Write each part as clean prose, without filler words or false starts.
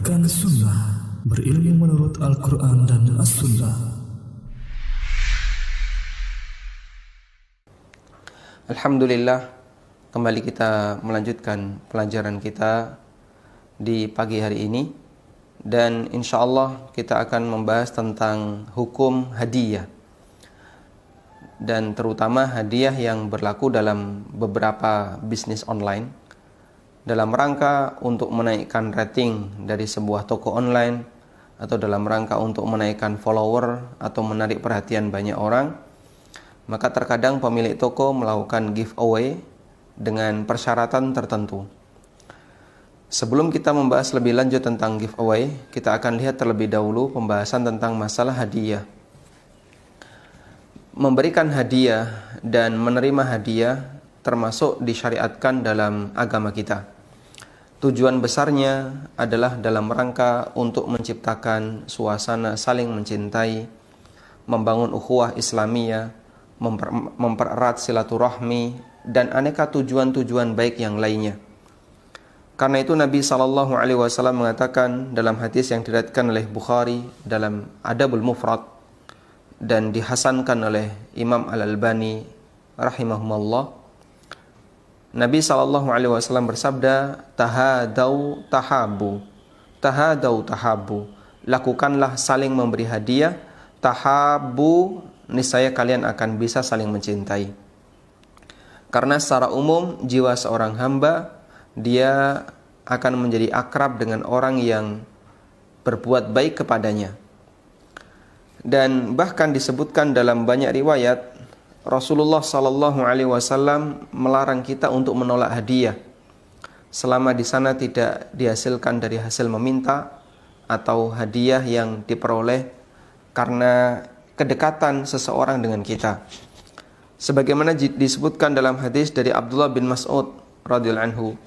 Dapatkan sunnah, berilmu menurut Al-Quran dan As-Sunnah. Alhamdulillah, kembali kita melanjutkan pelajaran kita di pagi hari ini. Dan insya Allah kita akan membahas tentang hukum hadiah, dan terutama hadiah yang berlaku dalam beberapa bisnis online dalam rangka untuk menaikkan rating dari sebuah toko online, atau dalam rangka untuk menaikkan follower atau menarik perhatian banyak orang. Maka terkadang pemilik toko melakukan giveaway dengan persyaratan tertentu. Sebelum kita membahas lebih lanjut tentang giveaway, kita akan lihat terlebih dahulu pembahasan tentang masalah hadiah. Memberikan hadiah dan menerima hadiah termasuk disyariatkan dalam agama kita. Tujuan besarnya adalah dalam rangka untuk menciptakan suasana saling mencintai, membangun ukhuwah Islamiyah, mempererat silaturahmi, dan aneka tujuan-tujuan baik yang lainnya. Karena itu Nabi SAW mengatakan dalam hadis yang diriwayatkan oleh Bukhari dalam Adabul Mufrad dan dihasankan oleh Imam Al-Albani rahimahumullah, Nabi SAW bersabda, tahadau tahabu, tahadau tahabu, lakukanlah saling memberi hadiah, tahabu, niscaya kalian akan bisa saling mencintai. Karena secara umum jiwa seorang hamba, dia akan menjadi akrab dengan orang yang berbuat baik kepadanya. Dan bahkan disebutkan dalam banyak riwayat, Rasulullah SAW melarang kita untuk menolak hadiah selama di sana tidak dihasilkan dari hasil meminta atau hadiah yang diperoleh karena kedekatan seseorang dengan kita. Sebagaimana disebutkan dalam hadis dari Abdullah bin Mas'ud radhiyallahu anhu,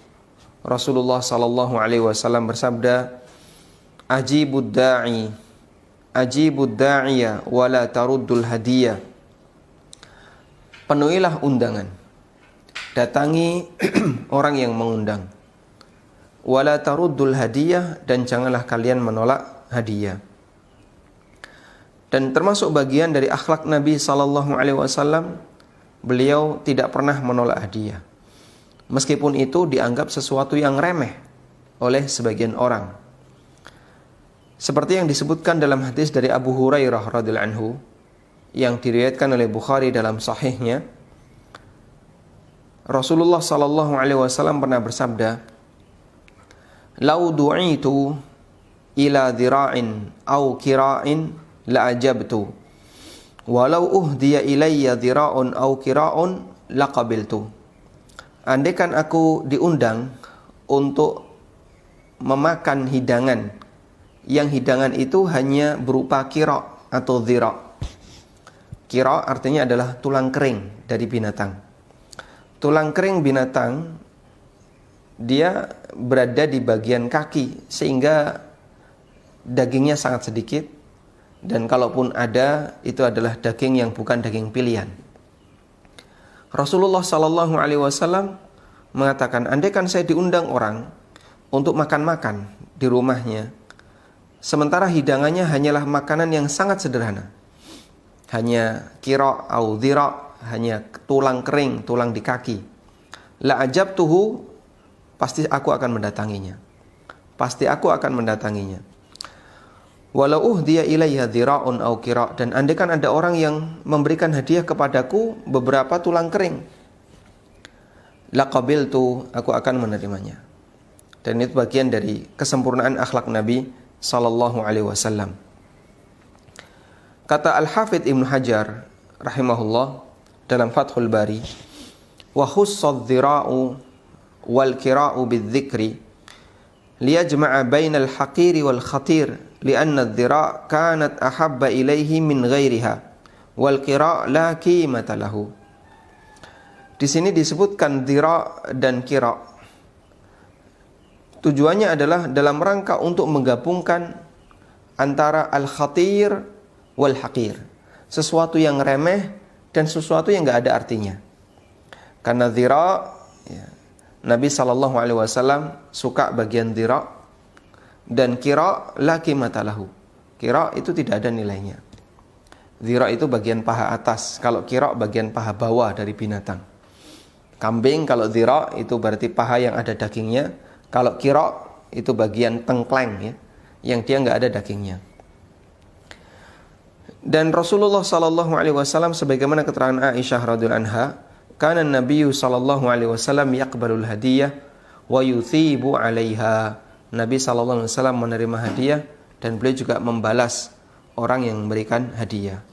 Rasulullah SAW bersabda, ajibud da'iya wala taruddul hadiyah. Penuhilah undangan, datangi orang yang mengundang. Wala taruddul hadiyah, dan janganlah kalian menolak hadiah. Dan termasuk bagian dari akhlak Nabi SAW, beliau tidak pernah menolak hadiah, meskipun itu dianggap sesuatu yang remeh oleh sebagian orang. Seperti yang disebutkan dalam hadis dari Abu Hurairah radhiyallahu anhu yang diriwayatkan oleh Bukhari dalam sahihnya, Rasulullah SAW pernah bersabda, "Lau du'itu ila dhira'in au kira'in la ajabtu, walau uhdiya ilayya dhira'un au kira'un laqabiltu." Andaikan aku diundang untuk memakan hidangan, yang hidangan itu hanya berupa kira' atau dhira'. Kira artinya adalah tulang kering dari binatang. Tulang kering binatang dia berada di bagian kaki sehingga dagingnya sangat sedikit, dan kalaupun ada itu adalah daging yang bukan daging pilihan. Rasulullah SAW mengatakan, andaikan saya diundang orang untuk makan-makan di rumahnya, sementara hidangannya hanyalah makanan yang sangat sederhana, hanya kira' au dhira', hanya tulang kering, tulang di kaki, la ajabtuhu, pasti aku akan mendatanginya. Pasti aku akan mendatanginya. Walau uhdiya ilayya dhira'un au kira', dan andaikan ada orang yang memberikan hadiah kepadaku beberapa tulang kering, laqabiltu, aku akan menerimanya. Dan itu bagian dari kesempurnaan akhlak Nabi SAW. Kata Al-Hafidh Ibnu Hajar rahimahullah dalam Fathul Bari, wa khussad dhira'u wal kira'u bidzikri liyajma'a bainal haqiri wal khatir lianna adh-dhira' kanat ahabba ilaihi min ghairiha wal kira' la qimata lahu. Di sini disebutkan dhira' dan kira'. Tujuannya adalah dalam rangka untuk menggabungkan antara al-khatir wal haqir, sesuatu yang remeh dan sesuatu yang enggak ada artinya. Karena dhira', Nabi SAW suka bagian dhira', Dan kira la qimata lahu. Kira itu tidak ada nilainya. Dhira itu bagian paha atas, kalau kira bagian paha bawah dari binatang. Kambing kalau dhira itu berarti paha yang ada dagingnya. Kalau kira itu bagian tengkleng ya, yang dia nggak ada dagingnya. Dan Rasulullah sallallahu alaihi wasallam sebagaimana keterangan Aisyah radhiyallahu anha, kana Nabiyyu sallallahu alaihi wasallam yaqbalul hadiyah wa yuthibu 'alaiha. Nabi sallallahu alaihi wasallam menerima hadiah dan beliau juga membalas orang yang memberikan hadiah.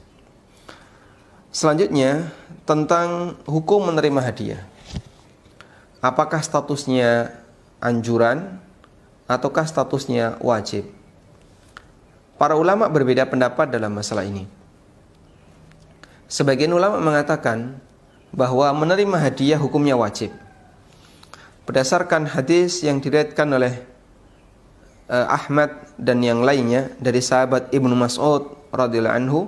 Selanjutnya tentang hukum menerima hadiah. Apakah statusnya anjuran ataukah statusnya wajib? Para ulama berbeda pendapat dalam masalah ini. Sebagian ulama mengatakan bahwa menerima hadiah hukumnya wajib. Berdasarkan hadis yang diriwayatkan oleh Ahmad dan yang lainnya dari sahabat Ibnu Mas'ud radhiyallahu anhu,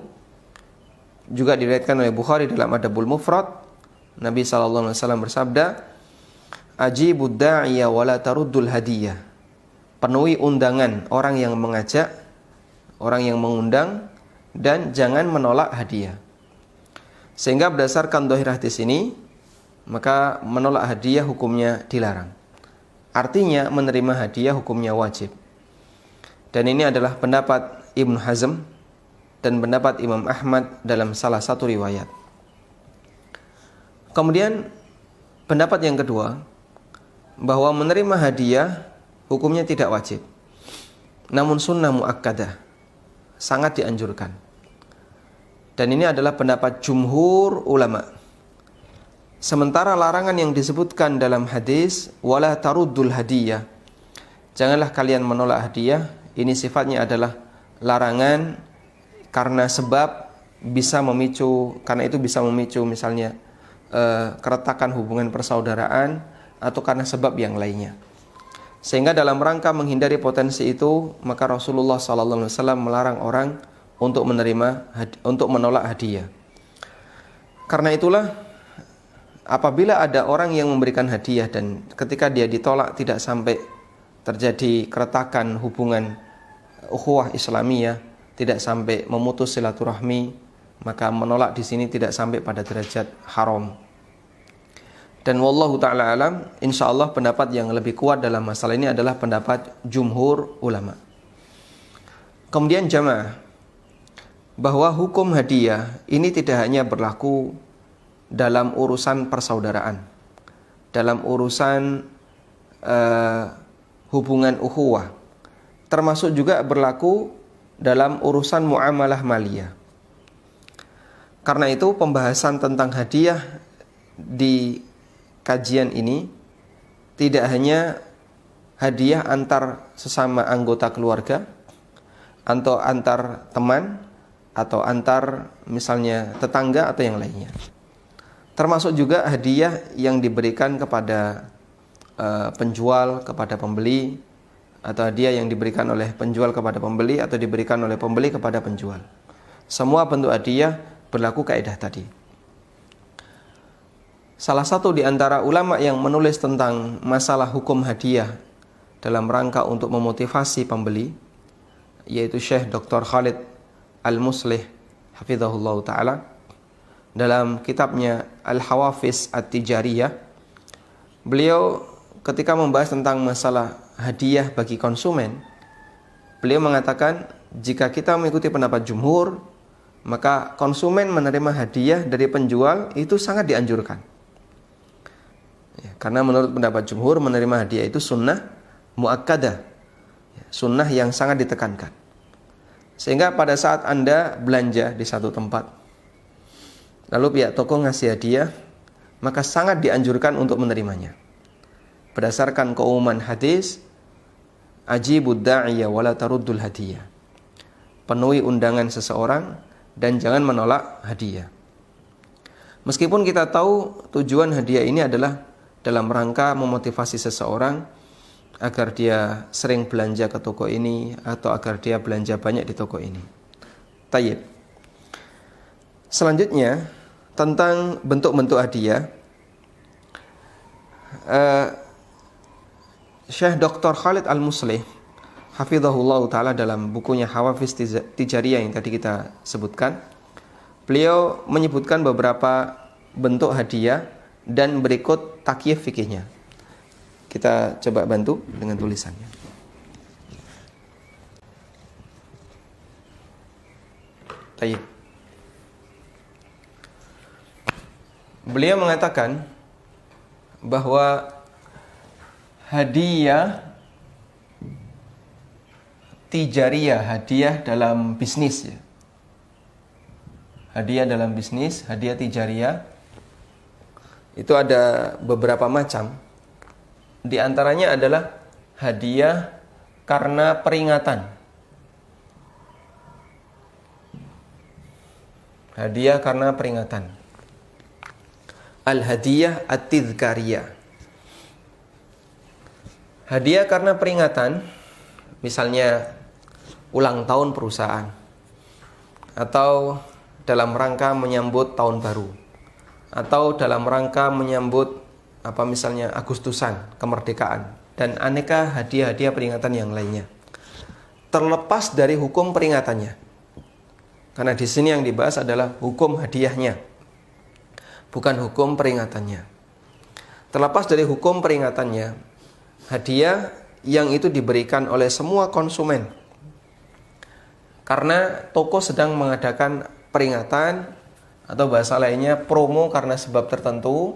juga diriwayatkan oleh Bukhari dalam Adabul Mufrad, Nabi sallallahu alaihi wasallam bersabda, "Ajibud da'iya wa la taruddul hadiyah." Penuhi undangan orang yang mengajak, orang yang mengundang, dan jangan menolak hadiah. Sehingga berdasarkan dhahir hadis ini, maka menolak hadiah hukumnya dilarang. Artinya menerima hadiah hukumnya wajib. Dan ini adalah pendapat Ibnu Hazm dan pendapat Imam Ahmad dalam salah satu riwayat. Kemudian pendapat yang kedua, bahwa menerima hadiah hukumnya tidak wajib, namun sunnah muakkadah, sangat dianjurkan. Dan ini adalah pendapat jumhur ulama. Sementara larangan yang disebutkan dalam hadis wala taruddul hadiyah, janganlah kalian menolak hadiah, ini sifatnya adalah larangan karena sebab bisa memicu, karena itu bisa memicu misalnya keretakan hubungan persaudaraan atau karena sebab yang lainnya. Sehingga dalam rangka menghindari potensi itu, maka Rasulullah SAW melarang orang untuk menolak hadiah. Karena itulah, apabila ada orang yang memberikan hadiah dan ketika dia ditolak tidak sampai terjadi keretakan hubungan ukhuwah Islamiyah, tidak sampai memutus silaturahmi, maka menolak di sini tidak sampai pada derajat haram. Dan wallahu ta'ala alam, insyaallah pendapat yang lebih kuat dalam masalah ini adalah pendapat jumhur ulama. Kemudian jamaah, bahwa hukum hadiah ini tidak hanya berlaku dalam urusan persaudaraan, dalam urusan hubungan ukhuwah, termasuk juga berlaku dalam urusan muamalah maliyah. Karena itu pembahasan tentang hadiah di kajian ini tidak hanya hadiah antar sesama anggota keluarga, atau antar teman, atau antar misalnya tetangga atau yang lainnya. Termasuk juga hadiah yang diberikan kepada penjual kepada pembeli, atau hadiah yang diberikan oleh penjual kepada pembeli, atau diberikan oleh pembeli kepada penjual. Semua bentuk hadiah berlaku kaidah tadi. Salah satu di antara ulama yang menulis tentang masalah hukum hadiah dalam rangka untuk memotivasi pembeli, yaitu Syekh Dr. Khalid Al-Muslih hafizahullah ta'ala, dalam kitabnya Al-Hawafiz At-Tijariyah, beliau ketika membahas tentang masalah hadiah bagi konsumen, beliau mengatakan jika kita mengikuti pendapat jumhur, maka konsumen menerima hadiah dari penjual itu sangat dianjurkan. Karena menurut pendapat jumhur, menerima hadiah itu sunnah muakkadah, sunnah yang sangat ditekankan. Sehingga pada saat Anda belanja di satu tempat, lalu pihak toko ngasih hadiah, maka sangat dianjurkan untuk menerimanya. Berdasarkan keumuman hadis, ajibud da'iya wa la taruddul hadiyah, penuhi undangan seseorang dan jangan menolak hadiah. Meskipun kita tahu tujuan hadiah ini adalah dalam rangka memotivasi seseorang agar dia sering belanja ke toko ini atau agar dia belanja banyak di toko ini. Tayyib. Selanjutnya tentang bentuk-bentuk hadiah, Syekh Dr. Khalid Al-Muslih hafizahullah ta'ala dalam bukunya Hawafiz Tijariyah yang tadi kita sebutkan, beliau menyebutkan beberapa bentuk hadiah dan berikut takyif fikihnya. Kita coba bantu dengan tulisannya. Baik. Beliau mengatakan bahwa hadiah tijariyah, hadiah dalam bisnis ya. Hadiah dalam bisnis, hadiah tijariyah itu ada beberapa macam. Di antaranya adalah hadiah karena peringatan. Hadiah karena peringatan. Al-hadiyah at-tidhkariyah. Hadiah karena peringatan, misalnya ulang tahun perusahaan atau dalam rangka menyambut tahun baru atau dalam rangka menyambut misalnya Agustusan, kemerdekaan dan aneka hadiah-hadiah peringatan yang lainnya. Terlepas dari hukum peringatannya. Karena di sini yang dibahas adalah hukum hadiahnya, bukan hukum peringatannya. Terlepas dari hukum peringatannya, hadiah yang itu diberikan oleh semua konsumen karena toko sedang mengadakan peringatan atau bahasa lainnya promo karena sebab tertentu,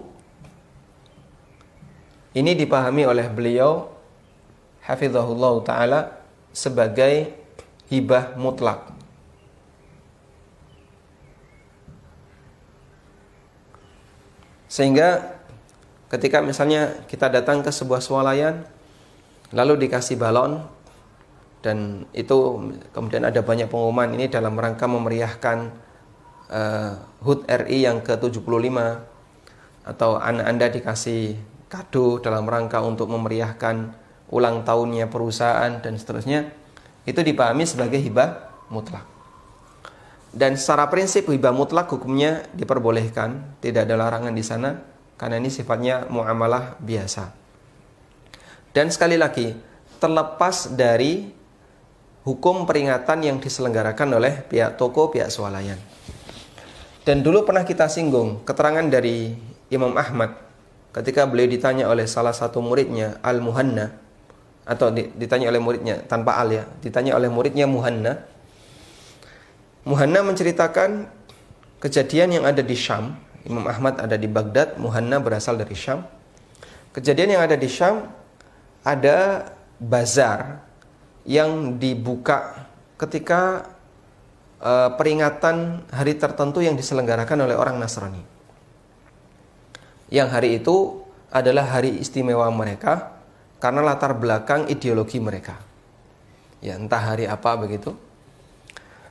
ini dipahami oleh beliau hafizahullah ta'ala sebagai hibah mutlak. Sehingga ketika misalnya kita datang ke sebuah swalayan lalu dikasih balon dan itu kemudian ada banyak pengumuman ini dalam rangka memeriahkan HUT RI yang ke-75 atau Anda dikasih kado dalam rangka untuk memeriahkan ulang tahunnya perusahaan dan seterusnya, itu dipahami sebagai hibah mutlak. Dan secara prinsip hibah mutlak hukumnya diperbolehkan, tidak ada larangan di sana karena ini sifatnya muamalah biasa. Dan sekali lagi, terlepas dari hukum peringatan yang diselenggarakan oleh pihak toko, pihak swalayan. Dan dulu pernah kita singgung keterangan dari Imam Ahmad ketika beliau ditanya oleh salah satu muridnya Al-Muhanna, atau ditanya oleh muridnya tanpa al ya, ditanya oleh muridnya Muhanna. Muhanna menceritakan kejadian yang ada di Syam. Imam Ahmad ada di Baghdad, Muhanna berasal dari Syam. Kejadian yang ada di Syam, ada bazar yang dibuka ketika peringatan hari tertentu yang diselenggarakan oleh orang Nasrani. Yang hari itu adalah hari istimewa mereka karena latar belakang ideologi mereka. Ya, entah hari apa begitu.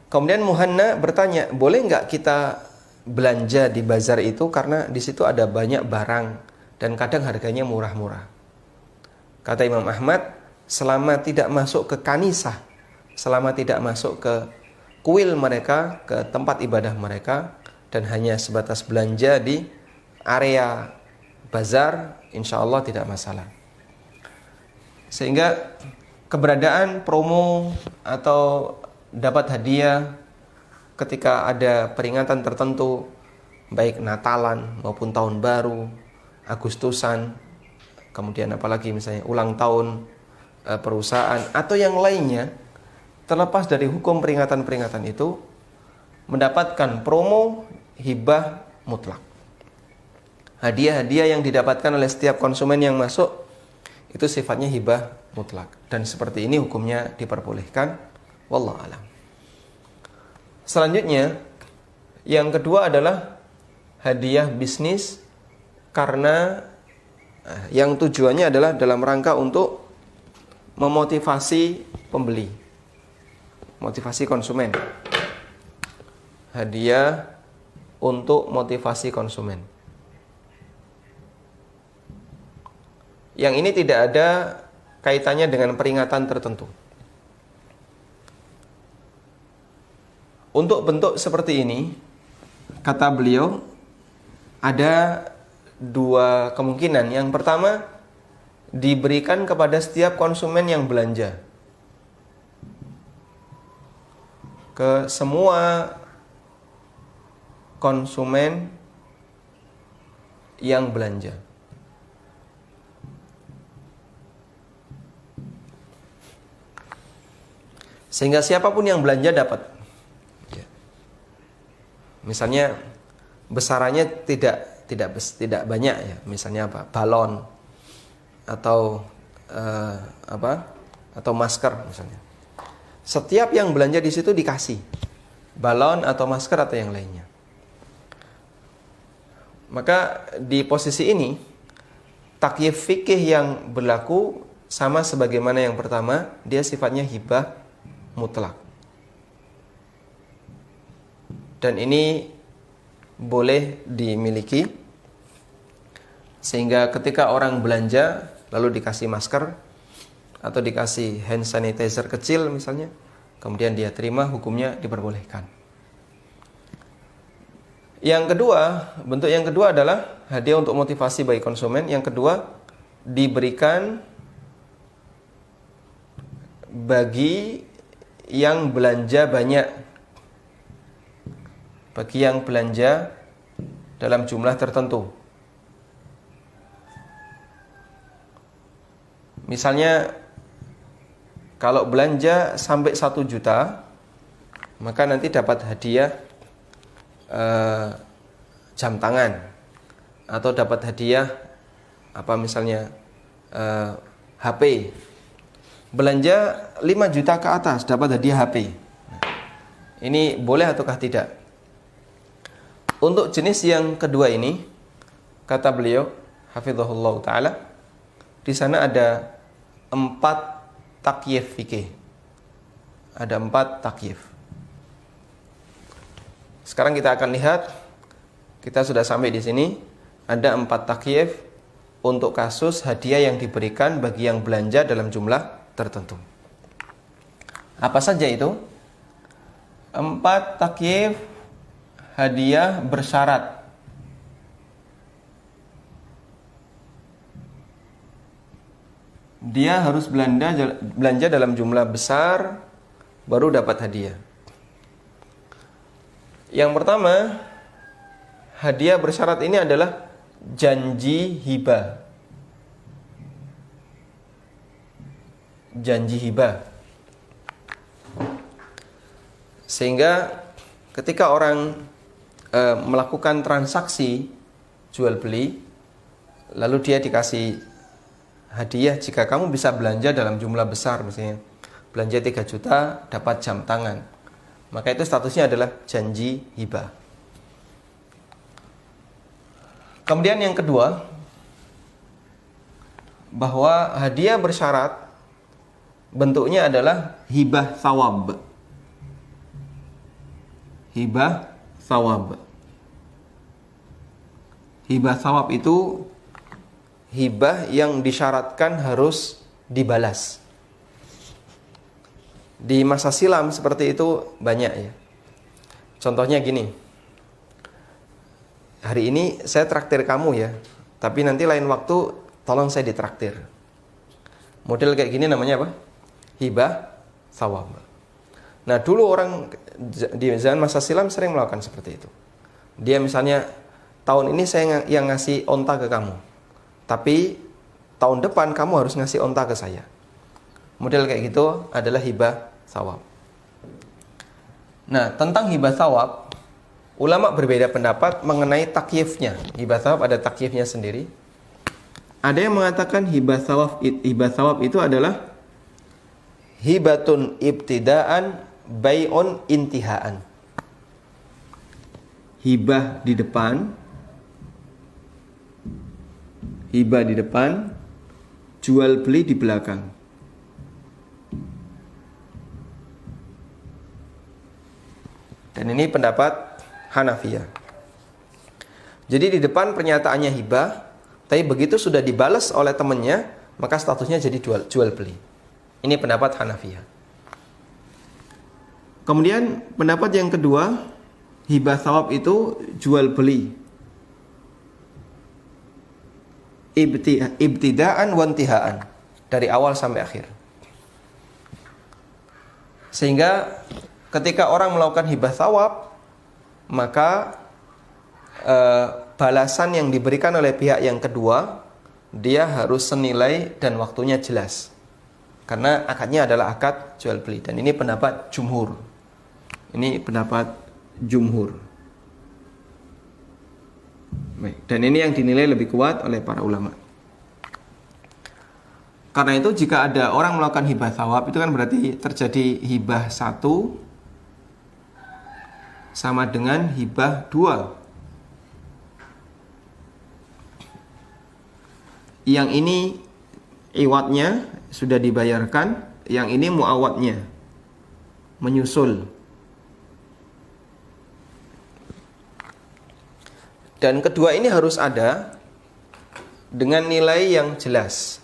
Kemudian Muhanna bertanya, boleh nggak kita belanja di bazar itu karena di situ ada banyak barang dan kadang harganya murah-murah. Kata Imam Ahmad, selama tidak masuk ke kanisah, selama tidak masuk ke kuil mereka, ke tempat ibadah mereka, dan hanya sebatas belanja di area bazar, insya Allah tidak masalah. Sehingga keberadaan promo atau dapat hadiah ketika ada peringatan tertentu, baik Natalan maupun Tahun Baru, Agustusan, kemudian apalagi misalnya ulang tahun perusahaan atau yang lainnya, terlepas dari hukum peringatan-peringatan itu, mendapatkan promo hibah mutlak. Hadiah-hadiah yang didapatkan oleh setiap konsumen yang masuk itu sifatnya hibah mutlak, dan seperti ini hukumnya diperbolehkan. Wallahu a'lam. Selanjutnya, yang kedua adalah hadiah bisnis karena yang tujuannya adalah dalam rangka untuk memotivasi pembeli, motivasi konsumen. Hadiah untuk motivasi konsumen. Yang ini tidak ada kaitannya dengan peringatan tertentu. Untuk bentuk seperti ini, kata beliau, ada dua kemungkinan. Yang pertama, diberikan kepada setiap konsumen yang belanja. ke semua konsumen yang belanja. Sehingga siapapun yang belanja dapat. Misalnya besarannya tidak banyak ya. Misalnya apa? Balon atau atau masker misalnya. Setiap yang belanja di situ dikasih balon atau masker atau yang lainnya. Maka di posisi ini takyif fikih yang berlaku sama sebagaimana yang pertama, dia sifatnya hibah mutlak. Dan ini boleh dimiliki sehingga ketika orang belanja lalu dikasih masker atau dikasih hand sanitizer kecil misalnya, kemudian dia terima, hukumnya diperbolehkan. Yang kedua, bentuk yang kedua adalah hadiah untuk motivasi bagi konsumen. Yang kedua, diberikan bagi yang belanja banyak, bagi yang belanja dalam jumlah tertentu. Misalnya kalau belanja sampai 1 juta, maka nanti dapat hadiah jam tangan, atau dapat hadiah misalnya HP. Belanja 5 juta ke atas dapat hadiah HP. Ini boleh ataukah tidak? Untuk jenis yang kedua ini, kata beliau hafizahullah taala, di sana ada 4 takyif fikih. Ada 4 takyif. Sekarang kita akan lihat, kita sudah sampai di sini, ada 4 takyif untuk kasus hadiah yang diberikan bagi yang belanja dalam jumlah tertentu. Apa saja itu? 4 takyif hadiah bersyarat. Dia harus belanja dalam jumlah besar baru dapat hadiah. Yang pertama, hadiah bersyarat ini adalah janji hibah. Janji hibah. Sehingga ketika orang melakukan transaksi jual beli, lalu dia dikasih hadiah jika kamu bisa belanja dalam jumlah besar, misalnya belanja 3 juta dapat jam tangan, maka itu statusnya adalah janji hibah. Kemudian yang kedua, bahwa hadiah bersyarat bentuknya adalah hibah thawab. Hibah thawab. Hibah thawab itu hibah yang disyaratkan harus dibalas. Di masa silam seperti itu banyak ya. Contohnya gini, hari ini saya traktir kamu ya, tapi nanti lain waktu tolong saya ditraktir. Model kayak gini namanya apa? Hibah thawab. Nah dulu orang di zaman masa silam sering melakukan seperti itu. Dia misalnya, tahun ini saya yang ngasih onta ke kamu, tapi tahun depan kamu harus ngasih onta ke saya. Model kayak gitu adalah hibah thawab. Nah, tentang hibah thawab, ulama berbeda pendapat mengenai takyifnya. Hibah thawab ada takyifnya sendiri. Ada yang mengatakan hibah thawab itu adalah hibatun ibtidaan bai'un intihaan. Hibah di depan, jual beli di belakang. Dan ini pendapat Hanafiyah. Jadi di depan pernyataannya hibah, tapi begitu sudah dibalas oleh temannya, maka statusnya jadi jual beli. Ini pendapat Hanafiyah. Kemudian pendapat yang kedua, hibah thawab itu jual beli. Ibtidaan wa intihaan, dari awal sampai akhir. Sehingga ketika orang melakukan hibah thawab, maka balasan yang diberikan oleh pihak yang kedua, dia harus senilai dan waktunya jelas. Karena akadnya adalah akad jual beli. Dan ini pendapat jumhur. Ini pendapat jumhur. Baik. Dan ini yang dinilai lebih kuat oleh para ulama. Karena itu jika ada orang melakukan hibah thawab, itu kan berarti terjadi hibah 1 sama dengan hibah 2. Yang ini iwatnya sudah dibayarkan, yang ini muawatnya, menyusul. Dan kedua ini harus ada dengan nilai yang jelas.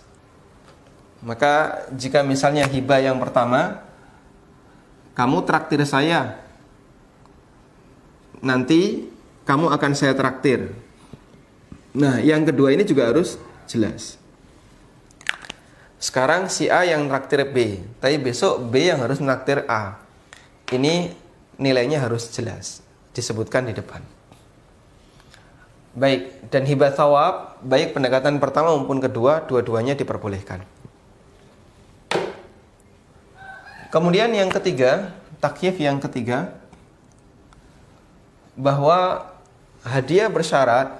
Maka jika misalnya hibah yang pertama, kamu traktir saya, nanti kamu akan saya traktir. Nah, yang kedua ini juga harus jelas. Sekarang si A yang traktir B, tapi besok B yang harus menraktir A. Ini nilainya harus jelas, disebutkan di depan. Baik, dan hibah thawab, baik pendekatan pertama maupun kedua, dua-duanya diperbolehkan. Kemudian yang ketiga, takyif yang ketiga, bahwa hadiah bersyarat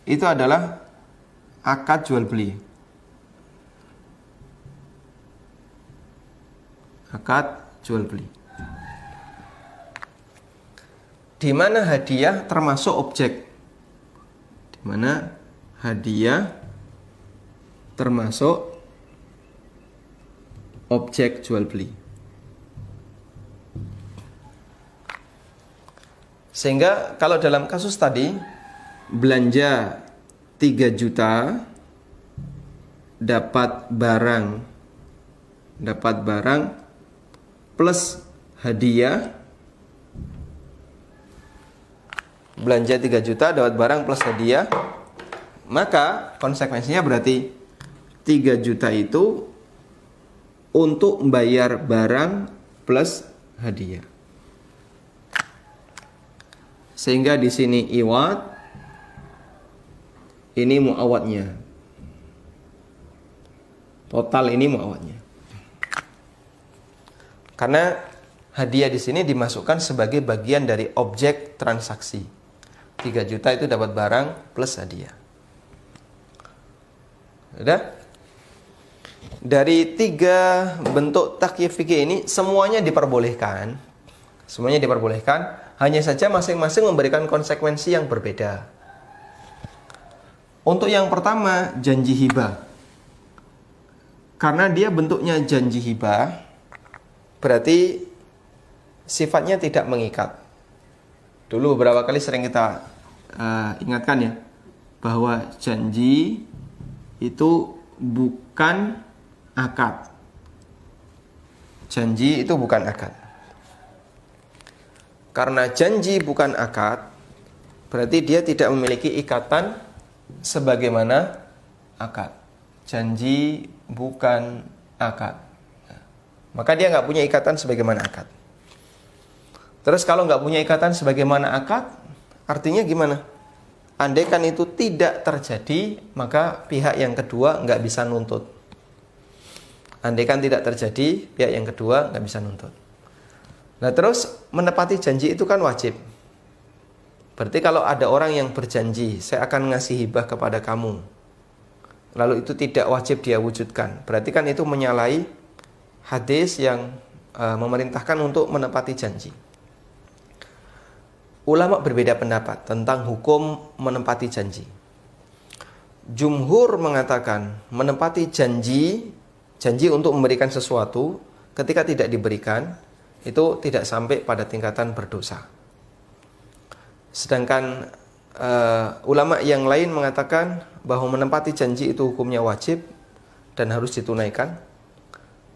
itu adalah akad jual beli. Akad jual beli. Di mana hadiah termasuk objek. Di mana hadiah termasuk objek jual beli. Sehingga kalau dalam kasus tadi belanja 3 juta dapat barang plus hadiah. Belanja 3 juta dapat barang plus hadiah, maka konsekuensinya berarti 3 juta itu untuk membayar barang plus hadiah. Sehingga di sini iwat, ini muawatnya. Total ini muawatnya. Karena hadiah di sini dimasukkan sebagai bagian dari objek transaksi. 3 juta itu dapat barang plus hadiah. Sudah? Dari 3 bentuk takyif fikih ini semuanya diperbolehkan. Semuanya diperbolehkan. Hanya saja masing-masing memberikan konsekuensi yang berbeda. Untuk yang pertama, janji hibah. Karena dia bentuknya janji hibah, berarti sifatnya tidak mengikat. Dulu beberapa kali sering kita ingatkan ya, bahwa janji itu bukan akad. Janji itu bukan akad. Karena janji bukan akad, berarti dia tidak memiliki ikatan sebagaimana akad. Janji bukan akad. Maka dia nggak punya ikatan sebagaimana akad. Terus kalau nggak punya ikatan sebagaimana akad, artinya gimana? Andaikan itu tidak terjadi, maka pihak yang kedua nggak bisa nuntut. Andaikan tidak terjadi, pihak yang kedua nggak bisa nuntut. Nah terus menepati janji itu kan wajib. Berarti kalau ada orang yang berjanji, saya akan ngasih hibah kepada kamu, lalu itu tidak wajib dia wujudkan, berarti kan itu menyalahi hadis yang memerintahkan untuk menepati janji. Ulama berbeda pendapat tentang hukum menepati janji. Jumhur mengatakan menepati janji untuk memberikan sesuatu ketika tidak diberikan, itu tidak sampai pada tingkatan berdosa. Sedangkan ulama yang lain mengatakan bahwa menepati janji itu hukumnya wajib dan harus ditunaikan.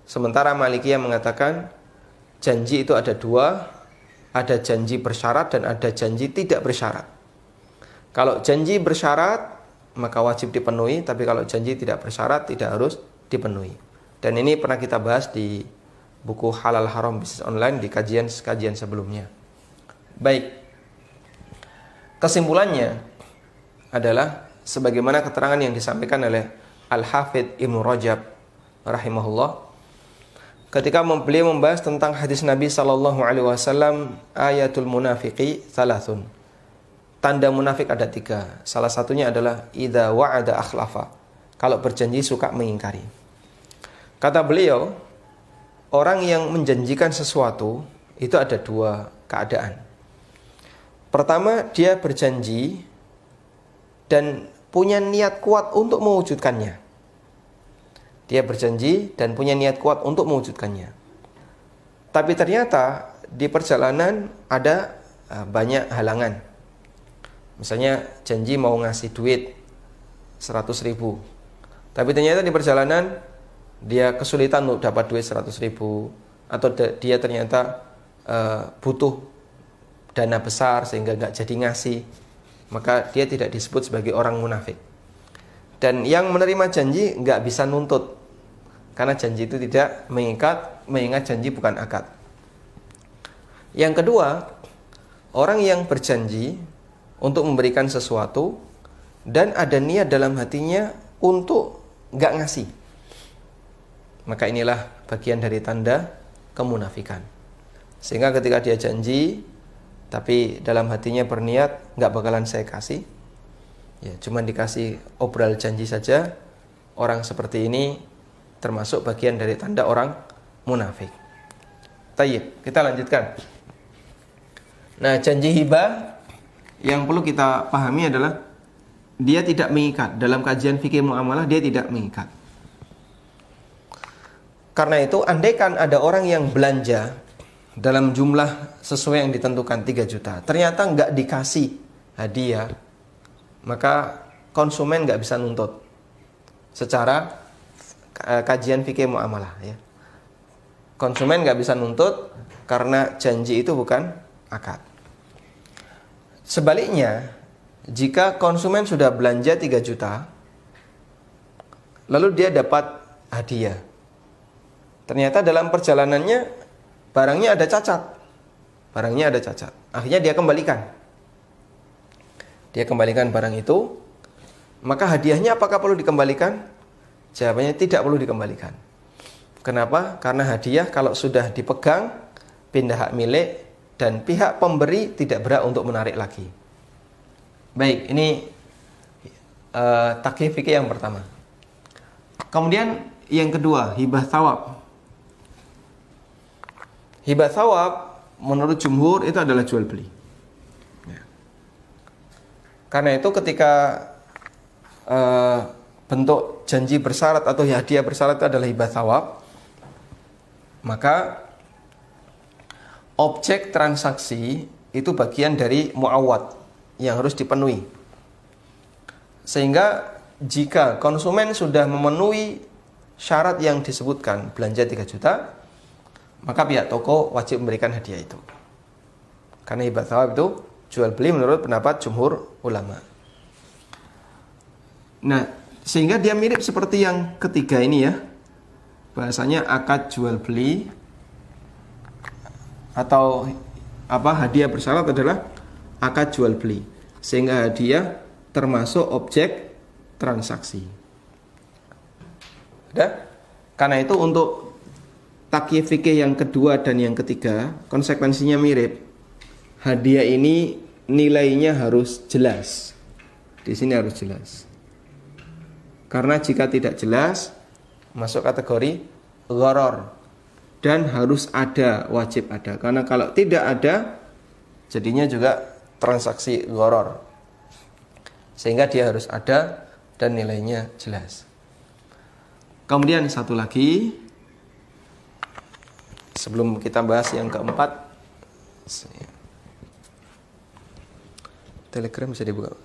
Sementara Malikiyah mengatakan janji itu ada 2, ada janji bersyarat dan ada janji tidak bersyarat. Kalau janji bersyarat maka wajib dipenuhi, tapi kalau janji tidak bersyarat tidak harus dipenuhi. Dan ini pernah kita bahas di buku Halal Haram Bisnis Online di kajian sebelumnya. Baik, kesimpulannya adalah sebagaimana keterangan yang disampaikan oleh Al-Hafidh Ibnu Rajab rahimahullah ketika beliau membahas tentang hadis Nabi sallallahu alaihi wasallam, ayatul munafiqi thalathun. Tanda munafik ada 3. Salah satunya adalah idza wa'ada akhlafa. Kalau berjanji suka mengingkari. Kata beliau, orang yang menjanjikan sesuatu itu ada 2 keadaan. Pertama, dia berjanji dan punya niat kuat untuk mewujudkannya. Dia berjanji dan punya niat kuat untuk mewujudkannya. Tapi ternyata di perjalanan ada banyak halangan. Misalnya janji mau ngasih duit 100.000, tapi ternyata di perjalanan dia kesulitan untuk dapat duit 100.000, atau dia ternyata butuh dana besar sehingga nggak jadi ngasih, maka dia tidak disebut sebagai orang munafik. Dan yang menerima janji nggak bisa nuntut, karena janji itu tidak mengingat janji bukan akad. Yang kedua, orang yang berjanji untuk memberikan sesuatu dan ada niat dalam hatinya untuk nggak ngasih, maka inilah bagian dari tanda kemunafikan. Sehingga ketika dia janji tapi dalam hatinya berniat nggak bakalan saya kasih, ya cuma dikasih obral janji saja, orang seperti ini termasuk bagian dari tanda orang munafik. Tayyib, kita lanjutkan. Nah, janji hibah yang perlu kita pahami adalah dia tidak mengikat. Dalam kajian fikih muamalah dia tidak mengikat. Karena itu andaikan ada orang yang belanja dalam jumlah sesuai yang ditentukan 3 juta, ternyata nggak dikasih hadiah, maka konsumen nggak bisa nuntut secara kajian fikih muamalah, ya. Konsumen nggak bisa nuntut karena janji itu bukan akad. Sebaliknya, jika konsumen sudah belanja 3 juta, lalu dia dapat hadiah, ternyata dalam perjalanannya barangnya ada cacat, akhirnya dia kembalikan barang itu, maka hadiahnya apakah perlu dikembalikan? Jawabannya tidak perlu dikembalikan. Kenapa? Karena hadiah kalau sudah dipegang pindah hak milik dan pihak pemberi tidak berhak untuk menarik lagi. Baik, ini takyif fikih yang pertama. Kemudian yang kedua, hibah thawab. Hibah thawab menurut jumhur itu adalah jual beli. Karena itu ketika bentuk janji bersyarat atau hadiah bersyarat itu adalah hibah thawab, maka objek transaksi itu bagian dari muawad yang harus dipenuhi. Sehingga jika konsumen sudah memenuhi syarat yang disebutkan, belanja 3 juta, maka pihak toko wajib memberikan hadiah itu. Karena hibah thawab itu jual beli menurut pendapat jumhur ulama. Nah, sehingga dia mirip seperti yang ketiga ini, ya. Bahasanya akad jual beli atau hadiah bersyarat adalah akad jual beli, sehingga hadiah termasuk objek transaksi. Karena itu untuk takyif fikih yang kedua dan yang ketiga konsekuensinya mirip. Hadiah ini nilainya harus jelas. Di sini harus jelas. Karena jika tidak jelas masuk kategori gharar. Dan harus ada, wajib ada. Karena kalau tidak ada, jadinya juga transaksi gharar. Sehingga dia harus ada dan nilainya jelas. Kemudian satu lagi, sebelum kita bahas yang keempat, Telegram bisa dibuka.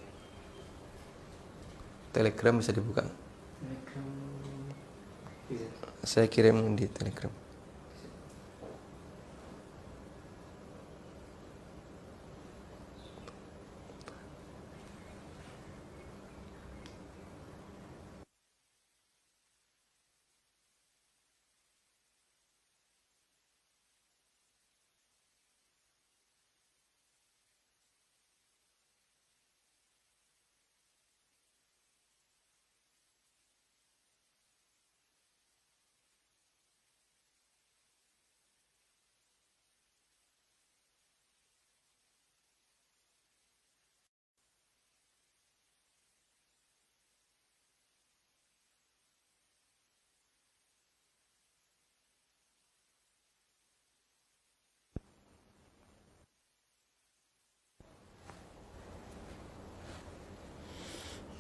Telegram bisa dibuka. Saya kirim di Telegram.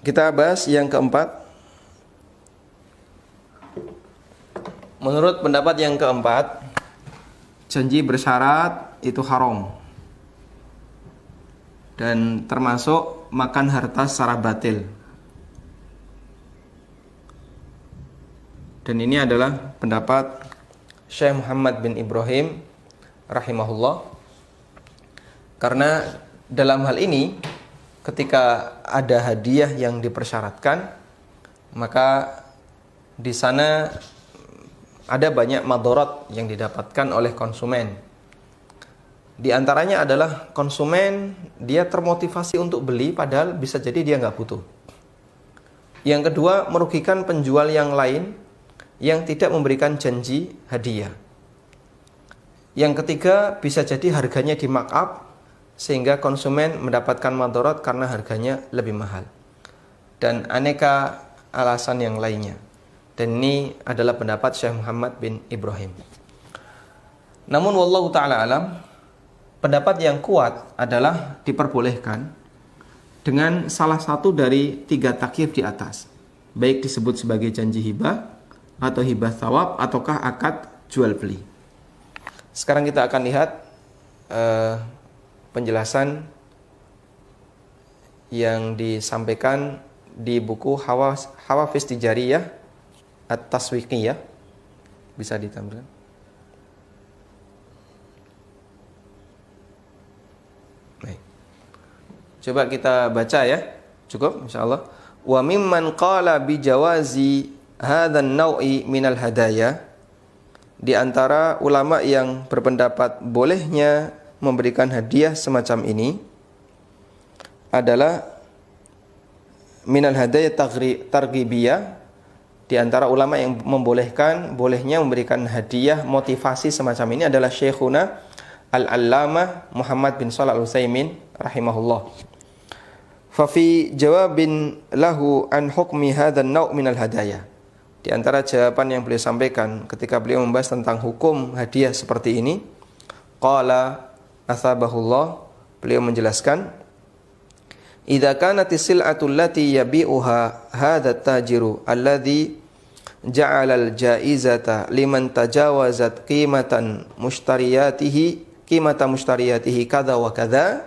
Kita bahas yang keempat. Menurut pendapat yang keempat, janji bersyarat itu haram dan termasuk makan harta secara batil. Dan ini adalah pendapat Syekh Muhammad bin Ibrahim rahimahullah. Karena dalam hal ini ketika ada hadiah yang dipersyaratkan, maka di sana ada banyak madarat yang didapatkan oleh konsumen. Di antaranya adalah konsumen dia termotivasi untuk beli padahal bisa jadi dia nggak butuh. Yang kedua, merugikan penjual yang lain yang tidak memberikan janji hadiah. Yang ketiga, bisa jadi harganya di markup sehingga konsumen mendapatkan madarat karena harganya lebih mahal. Dan aneka alasan yang lainnya. Dan ini adalah pendapat Syekh Muhammad bin Ibrahim. Namun wallahu ta'ala alam, pendapat yang kuat adalah diperbolehkan dengan salah satu dari 3 takyif di atas. Baik disebut sebagai janji hibah atau hibah thawab ataukah akad jual beli. Sekarang kita akan lihat penjelasan yang disampaikan di buku Hawafis Tijariyah At-Taswiqiyah. Bisa ditampilkan. Baik. Coba kita baca ya. Cukup insyaallah. Wa mimman qala bi jawazi hadzal nau'i minal hadaya. Di antara ulama yang berpendapat bolehnya memberikan hadiah semacam ini adalah minal hadaya targhibiyah. Di antara ulama yang membolehkan bolehnya memberikan hadiah motivasi semacam ini adalah Syekhuna Al-Allamah Muhammad bin Shalih Al-Utsaimin rahimahullah. Fa fi jawabin lahu an hukmi hadzal naw' minal hadaya. Di antara jawaban yang beliau sampaikan ketika beliau membahas tentang hukum hadiah seperti ini, qala asabahullah, beliau menjelaskan, idza kanatis sil'atu allati yabi'uha hadha at-tajiru alladhi ja'ala al-ja'izata liman tajawazat qimata mustariyatihi kadza wa kadza,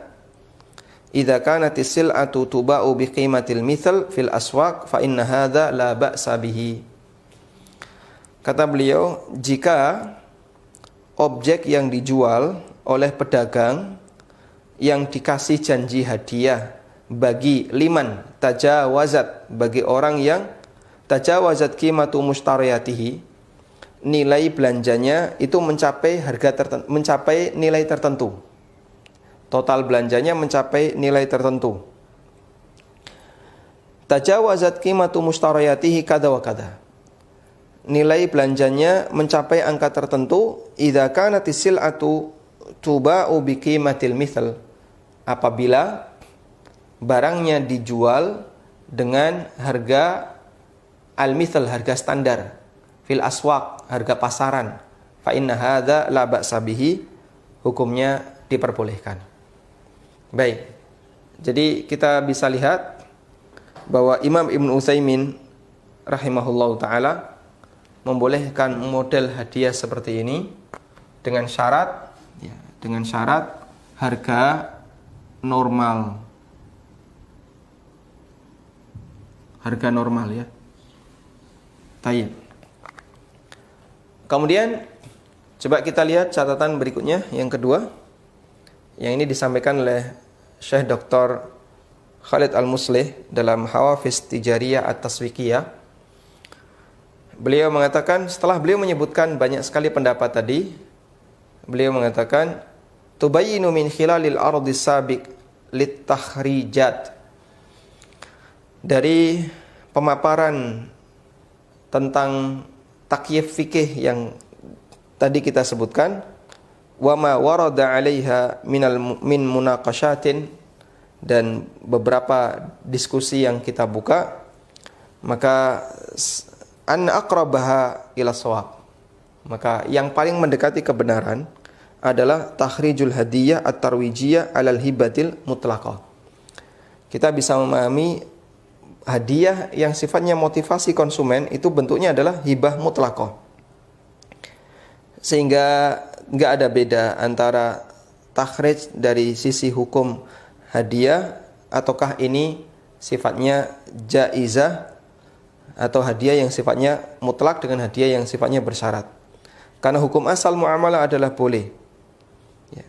idza kanatis sil'atu tuba'u biqimatil mithal fil aswaq fa inna hadza la ba'sa bihi. Kata beliau, jika objek yang dijual oleh pedagang yang dikasih janji hadiah bagi liman tajawazat, bagi orang yang tajawazat qimatu mustariyatihi, nilai belanjanya itu mencapai mencapai nilai tertentu. Total belanjanya mencapai nilai tertentu. Tajawazat qimatu mustariyatihi kadza wa kadza. Nilai belanjanya mencapai angka tertentu, idza kanatis sil'atu tuba'u biqimatil mithal. Apabila barangnya dijual dengan harga al-mithal, harga standar, fil aswaq, harga pasaran, fa inna hadza la ba'sa bihi, hukumnya diperbolehkan. Baik. Jadi kita bisa lihat bahwa Imam Ibnu Utsaimin rahimahullahu taala membolehkan model hadiah seperti ini dengan syarat harga normal. Harga normal ya. Tayyib. Kemudian coba kita lihat catatan berikutnya yang kedua. Yang ini disampaikan oleh Syekh Dr. Khalid Al-Muslih dalam Hawafis Tijariyah At-Taswiqiyah. Beliau mengatakan, setelah beliau menyebutkan banyak sekali pendapat tadi, beliau mengatakan, tubayyinu min khilalil ardi sabiq lit-takhrijat. Dari pemaparan tentang takyif fikih yang tadi kita sebutkan, wa ma warada 'alaiha min munaqashatin, dan beberapa diskusi yang kita buka, maka an aqrabaha ila shawab, maka yang paling mendekati kebenaran adalah takhrijul hadiyah at-tarwijiyah alal hibatil mutlaqah. Kita bisa memahami hadiah yang sifatnya motivasi konsumen itu bentuknya adalah hibah mutlaqah. Sehingga nggak ada beda antara takhrij dari sisi hukum hadiah ataukah ini sifatnya jaizah atau hadiah yang sifatnya mutlak dengan hadiah yang sifatnya bersyarat. Karena hukum asal muamalah adalah boleh. Ya.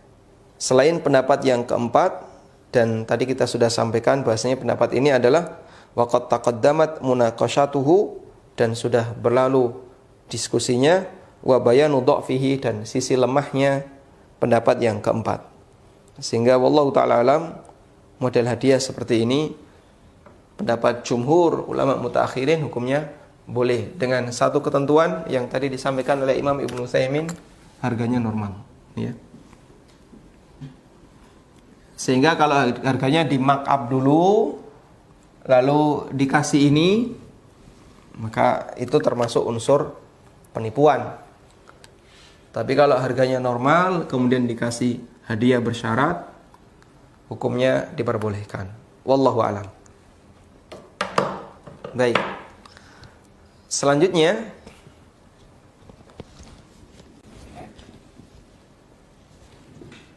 Selain pendapat yang keempat, dan tadi kita sudah sampaikan bahasanya pendapat ini adalah waqad taqaddamat munaqashatuhu, dan sudah berlalu diskusinya, wa bayanu dha'fihi, dan sisi lemahnya pendapat yang keempat. Sehingga wallahu ta'ala alam, model hadiah seperti ini pendapat jumhur ulama mutaakhirin hukumnya boleh dengan satu ketentuan yang tadi disampaikan oleh Imam Ibnu Utsaimin, harganya normal, ya. Sehingga kalau harganya di mark up dulu lalu dikasih ini, maka itu termasuk unsur penipuan. Tapi kalau harganya normal kemudian dikasih hadiah bersyarat, hukumnya diperbolehkan. Wallahu a'lam. Baik. Selanjutnya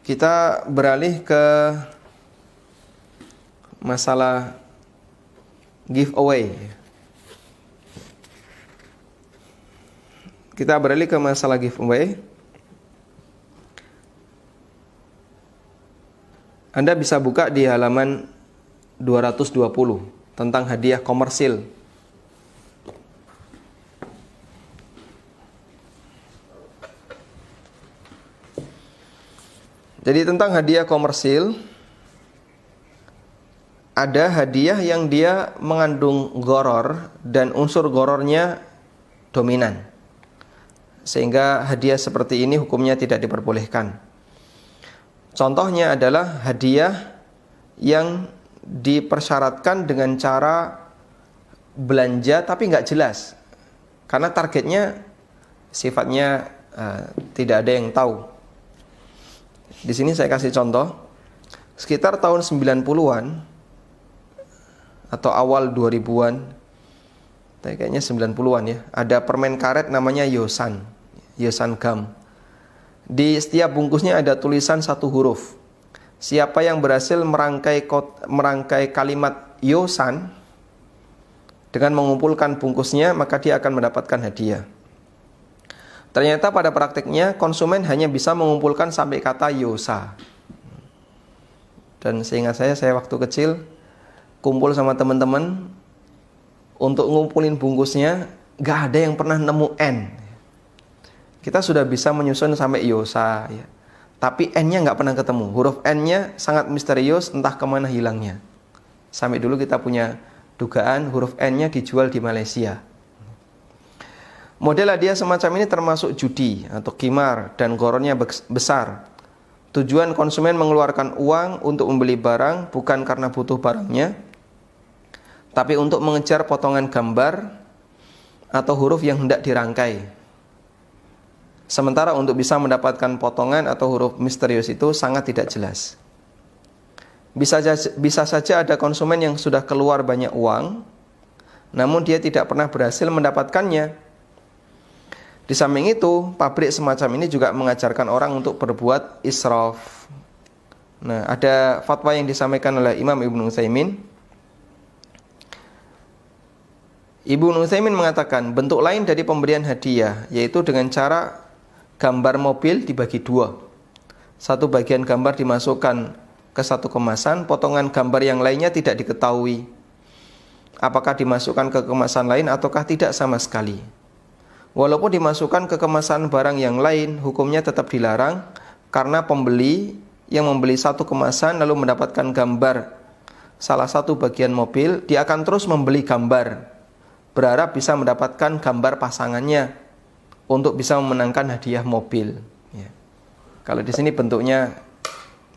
kita beralih ke masalah giveaway. Kita beralih ke masalah giveaway. Anda bisa buka di halaman 220 tentang hadiah komersil. Jadi tentang hadiah komersil, ada hadiah yang dia mengandung gharar dan unsur ghararnya dominan, sehingga hadiah seperti ini hukumnya tidak diperbolehkan. Contohnya adalah hadiah yang dipersyaratkan dengan cara belanja tapi nggak jelas, karena targetnya sifatnya tidak ada yang tahu. Di sini saya kasih contoh, sekitar tahun 90-an atau awal 2000-an, kayaknya 90-an ya, ada permen karet namanya Yosan gum. Di setiap bungkusnya ada tulisan satu huruf. Siapa yang berhasil merangkai kalimat Yosan dengan mengumpulkan bungkusnya, maka dia akan mendapatkan hadiah. Ternyata pada praktiknya konsumen hanya bisa mengumpulkan sampai kata Yosa. Dan seingat saya waktu kecil kumpul sama teman-teman untuk ngumpulin bungkusnya, gak ada yang pernah nemu N. Kita sudah bisa menyusun sampai Yosa, ya. Tapi N-nya gak pernah ketemu. Huruf N-nya sangat misterius, entah kemana hilangnya. Sampai dulu kita punya dugaan huruf N-nya dijual di Malaysia. Model hadiah semacam ini termasuk judi atau qimar dan gharornya besar. Tujuan konsumen mengeluarkan uang untuk membeli barang bukan karena butuh barangnya, tapi untuk mengejar potongan gambar atau huruf yang hendak dirangkai. Sementara untuk bisa mendapatkan potongan atau huruf misterius itu sangat tidak jelas. Bisa saja ada konsumen yang sudah keluar banyak uang, namun dia tidak pernah berhasil mendapatkannya. Di samping itu, pabrik semacam ini juga mengajarkan orang untuk berbuat israf. Nah, ada fatwa yang disampaikan oleh Imam Ibnu Utsaimin. Ibnu Utsaimin mengatakan, bentuk lain dari pemberian hadiah yaitu dengan cara gambar mobil dibagi dua. Satu bagian gambar dimasukkan ke satu kemasan, potongan gambar yang lainnya tidak diketahui apakah dimasukkan ke kemasan lain ataukah tidak sama sekali. Walaupun dimasukkan ke kemasan barang yang lain, hukumnya tetap dilarang karena pembeli yang membeli satu kemasan lalu mendapatkan gambar salah satu bagian mobil, dia akan terus membeli gambar, berharap bisa mendapatkan gambar pasangannya untuk bisa memenangkan hadiah mobil. Ya. Kalau di sini bentuknya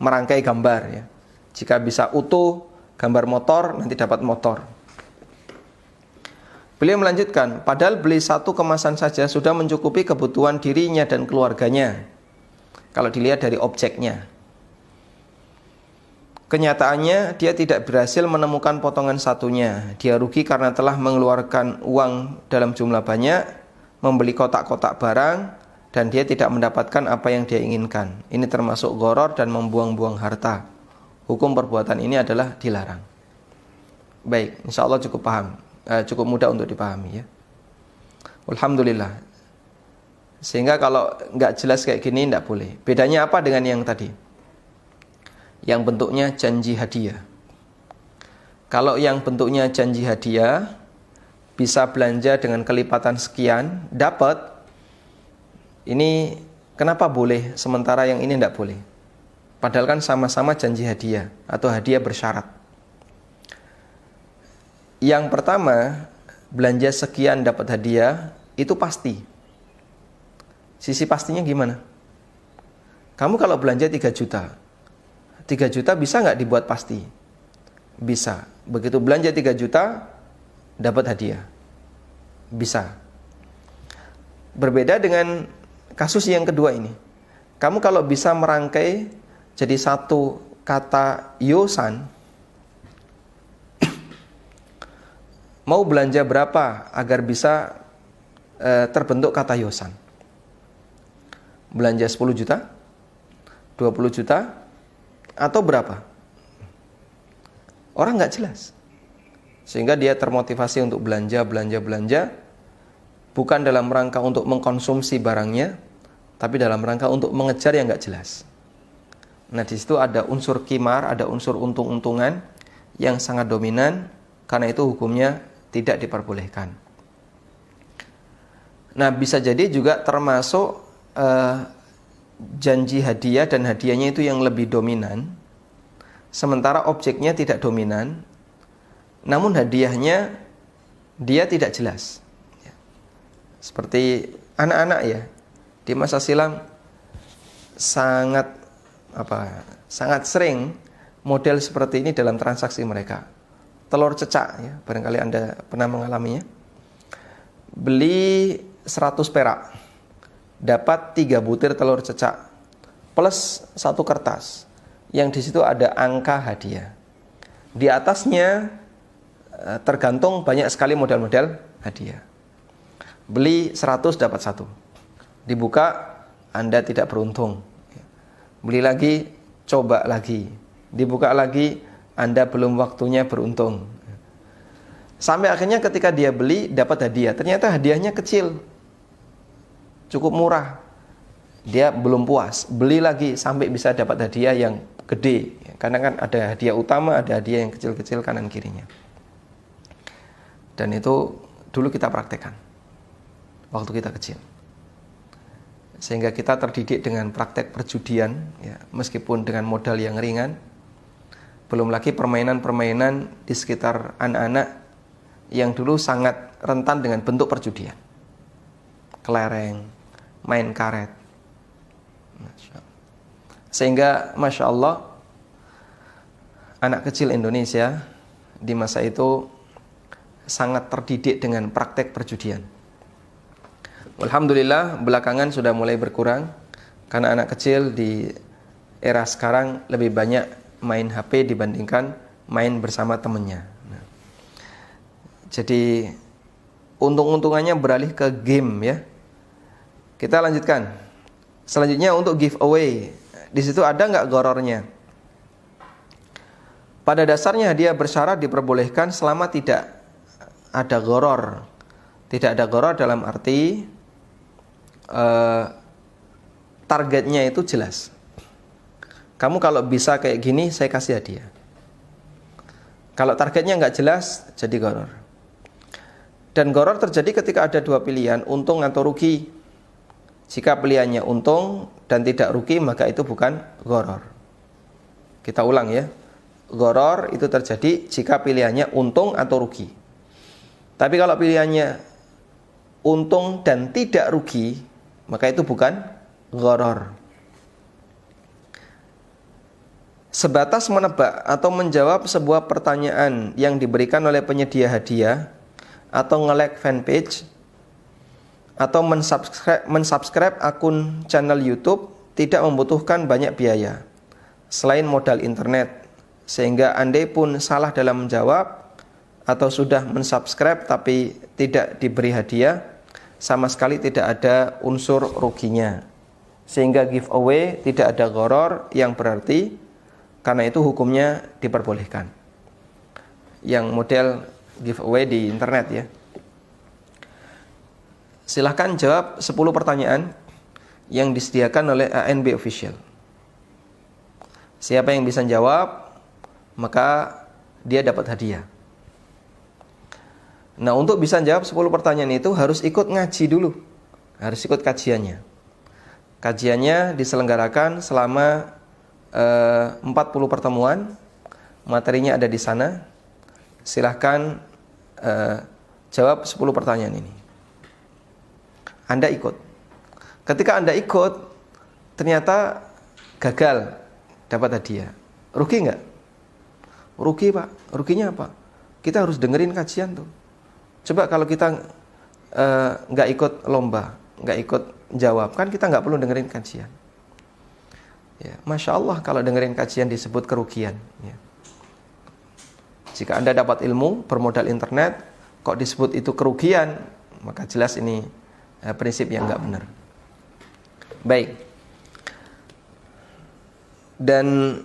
merangkai gambar. Ya. Jika bisa utuh gambar motor, nanti dapat motor. Beliau melanjutkan, padahal beli satu kemasan saja sudah mencukupi kebutuhan dirinya dan keluarganya, kalau dilihat dari objeknya. Kenyataannya dia tidak berhasil menemukan potongan satunya. Dia rugi karena telah mengeluarkan uang dalam jumlah banyak, membeli kotak-kotak barang, dan dia tidak mendapatkan apa yang dia inginkan. Ini termasuk gharar dan membuang-buang harta. Hukum perbuatan ini adalah dilarang. Baik, insya Allah cukup mudah untuk dipahami ya. Alhamdulillah. Sehingga kalau nggak jelas kayak gini nggak boleh. Bedanya apa dengan yang tadi? Yang bentuknya janji hadiah. Kalau yang bentuknya janji hadiah, bisa belanja dengan kelipatan sekian, dapat. Ini kenapa boleh, sementara yang ini tidak boleh? Padahal kan sama-sama janji hadiah atau hadiah bersyarat. Yang pertama, belanja sekian dapat hadiah, itu pasti. Sisi pastinya gimana? Kamu kalau belanja 3 juta, 3 juta bisa nggak dibuat pasti? Bisa. Begitu belanja 3 juta, dapat hadiah. Bisa. Berbeda dengan kasus yang kedua ini. Kamu kalau bisa merangkai jadi satu kata yosan, mau belanja berapa agar bisa terbentuk kata yosan? Belanja 10 juta? 20 juta? Atau berapa? Orang nggak jelas. Sehingga dia termotivasi untuk belanja, bukan dalam rangka untuk mengkonsumsi barangnya, tapi dalam rangka untuk mengejar yang nggak jelas. Nah, di situ ada unsur qimar, ada unsur untung-untungan yang sangat dominan, karena itu hukumnya tidak diperbolehkan. Nah, bisa jadi juga termasuk janji hadiah dan hadiahnya itu yang lebih dominan, sementara objeknya tidak dominan, namun hadiahnya dia tidak jelas. Seperti anak-anak ya, di masa silam sangat sering model seperti ini dalam transaksi mereka. Telur cecak ya, barangkali Anda pernah mengalaminya. Beli 100 perak, dapat 3 butir telur cecak plus 1 kertas yang di situ ada angka hadiah. Di atasnya tergantung banyak sekali model-model hadiah. Beli 100 dapat 1. Dibuka, Anda tidak beruntung. Beli lagi, coba lagi. Dibuka lagi, Anda belum waktunya beruntung. Sampai akhirnya ketika dia beli dapat hadiah, ternyata hadiahnya kecil, cukup murah. Dia belum puas, beli lagi sampai bisa dapat hadiah yang gede. Karena kan ada hadiah utama, ada hadiah yang kecil-kecil kanan kirinya. Dan itu dulu kita praktekkan waktu kita kecil. Sehingga kita terdidik dengan praktek perjudian ya, meskipun dengan modal yang ringan. Belum lagi permainan-permainan di sekitar anak-anak yang dulu sangat rentan dengan bentuk perjudian. Kelereng, main karet. Sehingga Masya Allah, anak kecil Indonesia di masa itu sangat terdidik dengan praktek perjudian. Alhamdulillah belakangan sudah mulai berkurang, karena anak kecil di era sekarang lebih banyak main HP dibandingkan main bersama temannya. Jadi untung-untungannya beralih ke game ya. Kita lanjutkan. Selanjutnya untuk giveaway. Di situ ada nggak gorornya? Pada dasarnya hadiah bersyarat diperbolehkan selama tidak ada goror. Tidak ada goror dalam arti targetnya itu jelas. Kamu kalau bisa kayak gini, saya kasih hadiah. Kalau targetnya nggak jelas, jadi goror. Dan goror terjadi ketika ada 2 pilihan, untung atau rugi. Jika pilihannya untung dan tidak rugi, maka itu bukan goror. Kita ulang ya. Goror itu terjadi jika pilihannya untung atau rugi. Tapi kalau pilihannya untung dan tidak rugi, maka itu bukan goror. Sebatas menebak atau menjawab sebuah pertanyaan yang diberikan oleh penyedia hadiah, atau nge-like fanpage, atau mensubscribe akun channel YouTube tidak membutuhkan banyak biaya selain modal internet, sehingga andai pun salah dalam menjawab atau sudah mensubscribe tapi tidak diberi hadiah, sama sekali tidak ada unsur ruginya. Sehingga giveaway tidak ada gharar yang berarti, karena itu hukumnya diperbolehkan. Yang model giveaway di internet ya. Silahkan jawab 10 pertanyaan yang disediakan oleh ANB Official. Siapa yang bisa jawab, maka dia dapat hadiah. Nah, untuk bisa jawab 10 pertanyaan itu harus ikut ngaji dulu. Harus ikut kajiannya. Kajiannya diselenggarakan selama 40 pertemuan. Materinya ada di sana. Silahkan jawab 10 pertanyaan ini. Anda ikut. Ketika Anda ikut, ternyata gagal dapat hadiah. Rugi nggak? Rugi, Pak. Ruginya apa? Kita harus dengerin kajian tuh. Coba kalau kita nggak ikut lomba, nggak ikut jawab, kan kita nggak perlu dengerin kajian. Ya, Masya Allah kalau dengerin kajian disebut kerugian. Ya. Jika Anda dapat ilmu bermodal internet, kok disebut itu kerugian, maka jelas ini prinsip yang nggak benar. Baik. Dan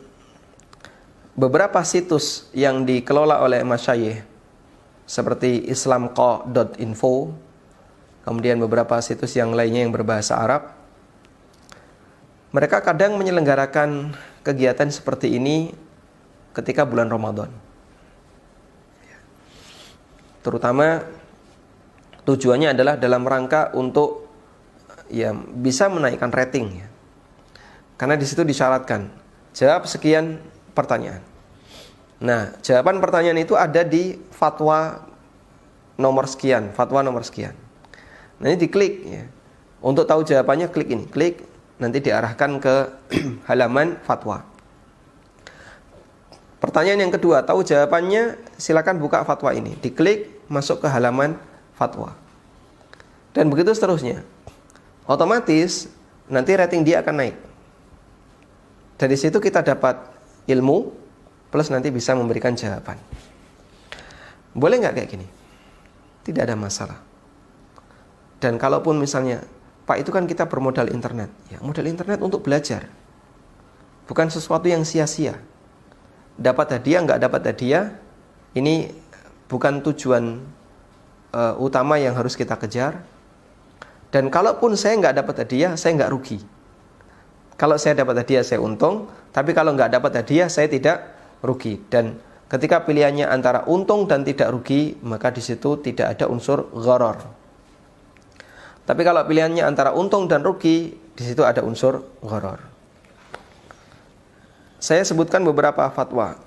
beberapa situs yang dikelola oleh masyayikh seperti islamqa.info, kemudian beberapa situs yang lainnya yang berbahasa Arab, mereka kadang menyelenggarakan kegiatan seperti ini ketika bulan Ramadan. Terutama tujuannya adalah dalam rangka untuk ya bisa menaikkan rating ya. Karena di situ disyaratkan jawab sekian pertanyaan. Nah, jawaban pertanyaan itu ada di fatwa nomor sekian, fatwa nomor sekian. Nah, ini diklik ya. Untuk tahu jawabannya klik ini, klik, nanti diarahkan ke halaman fatwa. Pertanyaan yang kedua, tahu jawabannya, silakan buka fatwa ini, diklik, masuk ke halaman fatwa. Dan begitu seterusnya. Otomatis nanti rating dia akan naik. Dari situ kita dapat ilmu plus nanti bisa memberikan jawaban. Boleh nggak kayak gini? Tidak ada masalah. Dan kalaupun misalnya, Pak, itu kan kita bermodal internet. Ya, modal internet untuk belajar. Bukan sesuatu yang sia-sia. Dapat hadiah, nggak dapat hadiah, ini bukan tujuan utama yang harus kita kejar. Dan kalaupun saya nggak dapat hadiah, saya nggak rugi. Kalau saya dapat hadiah, saya untung. Tapi kalau nggak dapat hadiah, saya tidak rugi. Dan ketika pilihannya antara untung dan tidak rugi, maka di situ tidak ada unsur gharar. Tapi kalau pilihannya antara untung dan rugi, di situ ada unsur gharar. Saya sebutkan beberapa fatwa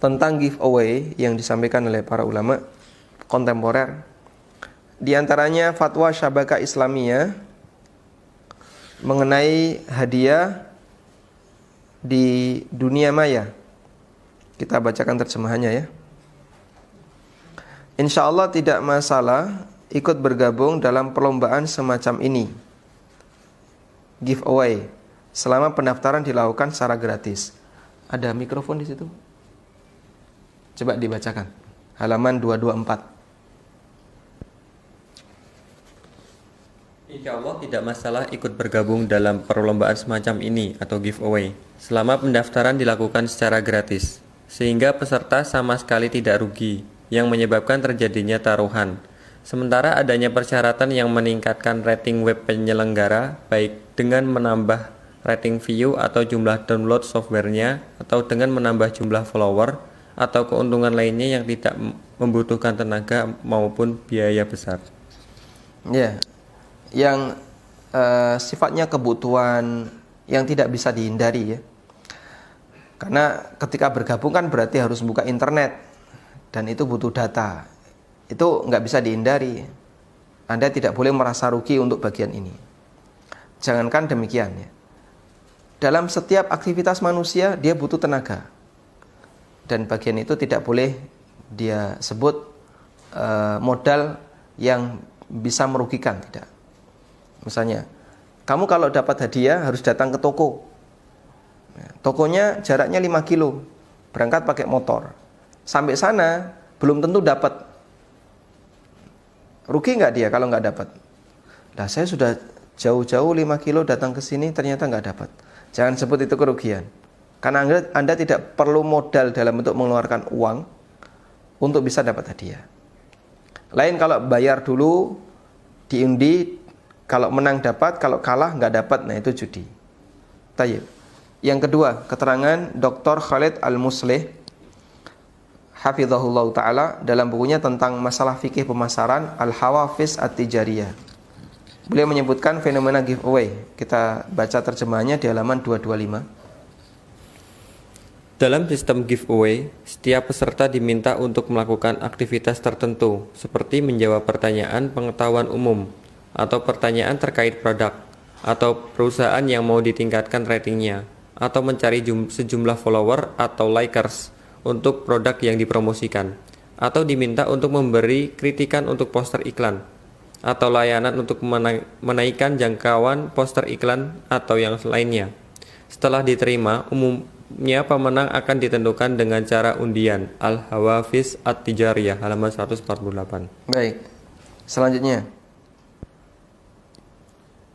tentang giveaway yang disampaikan oleh para ulama kontemporer. Di antaranya fatwa Syabaka Islamiyah mengenai hadiah di dunia maya. Kita bacakan terjemahannya ya. Insya Allah tidak masalah ikut bergabung dalam perlombaan semacam ini, giveaway, selama pendaftaran dilakukan secara gratis. Ada mikrofon di situ? Coba dibacakan. Halaman 224. Insya Allah tidak masalah ikut bergabung dalam perlombaan semacam ini atau giveaway selama pendaftaran dilakukan secara gratis, sehingga peserta sama sekali tidak rugi yang menyebabkan terjadinya taruhan. Sementara adanya persyaratan yang meningkatkan rating web penyelenggara, baik dengan menambah rating view atau jumlah download softwarenya, atau dengan menambah jumlah follower, atau keuntungan lainnya yang tidak membutuhkan tenaga maupun biaya besar. Ya, yang sifatnya kebutuhan yang tidak bisa dihindari ya. Karena ketika bergabung kan berarti harus buka internet, dan itu butuh data. Itu nggak bisa dihindari. Anda tidak boleh merasa rugi untuk bagian ini. Jangankan demikian ya. Dalam setiap aktivitas manusia dia butuh tenaga. Dan bagian itu tidak boleh dia sebut modal yang bisa merugikan, tidak. Misalnya, kamu kalau dapat hadiah harus datang ke toko. Tokonya jaraknya 5 kilo, berangkat pakai motor. Sampai sana belum tentu dapat. Rugi nggak dia kalau nggak dapat? Nah, saya sudah jauh-jauh 5 kilo datang ke sini ternyata nggak dapat. Jangan sebut itu kerugian. Karena Anda tidak perlu modal dalam bentuk mengeluarkan uang untuk bisa dapat hadiah. Lain kalau bayar dulu, diundi, kalau menang dapat, kalau kalah nggak dapat, nah itu judi. Tayyib. Yang kedua, keterangan Dr. Khalid Al-Muslih hafizahullah ta'ala dalam bukunya tentang masalah fikih pemasaran Al-Hawafiz At-Tijariyah. Beliau menyebutkan fenomena giveaway. Kita baca terjemahannya di halaman 225. Dalam sistem giveaway, setiap peserta diminta untuk melakukan aktivitas tertentu seperti menjawab pertanyaan pengetahuan umum atau pertanyaan terkait produk atau perusahaan yang mau ditingkatkan ratingnya, atau mencari sejumlah follower atau likers untuk produk yang dipromosikan, atau diminta untuk memberi kritikan untuk poster iklan, atau layanan untuk menaikkan jangkauan poster iklan atau yang lainnya. Setelah diterima, umumnya pemenang akan ditentukan dengan cara undian. Al-Hawafiz At-Tijariyah halaman 148. Baik, selanjutnya.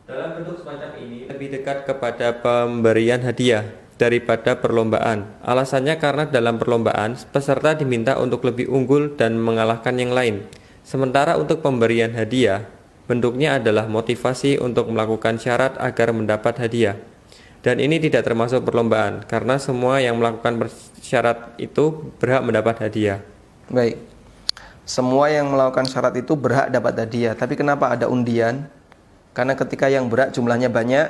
Dalam bentuk semacam ini lebih dekat kepada pemberian hadiah daripada perlombaan. Alasannya karena dalam perlombaan peserta diminta untuk lebih unggul dan mengalahkan yang lain. Sementara untuk pemberian hadiah, bentuknya adalah motivasi untuk melakukan syarat agar mendapat hadiah. Dan ini tidak termasuk perlombaan karena semua yang melakukan syarat itu berhak mendapat hadiah. Baik. Semua yang melakukan syarat itu berhak dapat hadiah. Tapi kenapa ada undian? Karena ketika yang berhak jumlahnya banyak,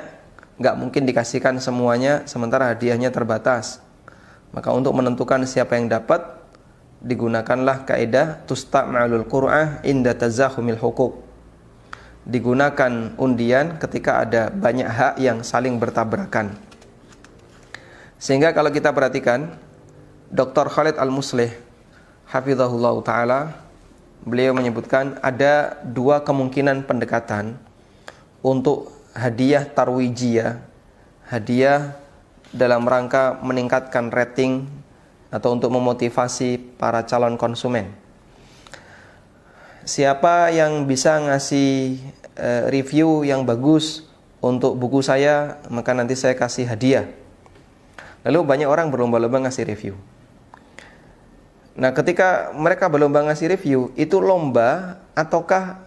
nggak mungkin dikasihkan semuanya, sementara hadiahnya terbatas. Maka untuk menentukan siapa yang dapat, digunakanlah kaidah tusta'malul qur'ah inda tazahumil hukuk. Digunakan undian ketika ada banyak hak yang saling bertabrakan. Sehingga kalau kita perhatikan, Dr. Khalid Al-Muslih hafizahullah ta'ala, beliau menyebutkan ada dua kemungkinan pendekatan untuk hadiah tarwijiyah, hadiah dalam rangka meningkatkan rating atau untuk memotivasi para calon konsumen. Siapa yang bisa ngasih review yang bagus untuk buku saya, maka nanti saya kasih hadiah. Lalu banyak orang berlomba-lomba ngasih review. Nah, ketika mereka berlomba ngasih review, itu lomba ataukah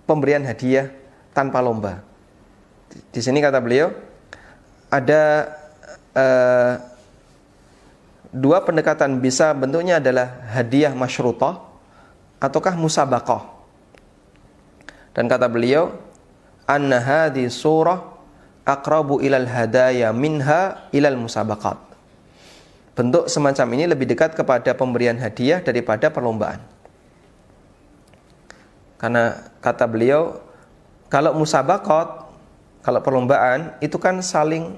pemberian hadiah tanpa lomba? Di sini kata beliau ada dua pendekatan, bisa bentuknya adalah hadiah masyrutah ataukah musabaqah. Dan kata beliau, anna hadhi surah aqrabu ilal hadaya minha ilal musabaqat. Bentuk semacam ini lebih dekat kepada pemberian hadiah daripada perlombaan. Karena kata beliau, kalau musabaqat, kalau perlombaan itu kan saling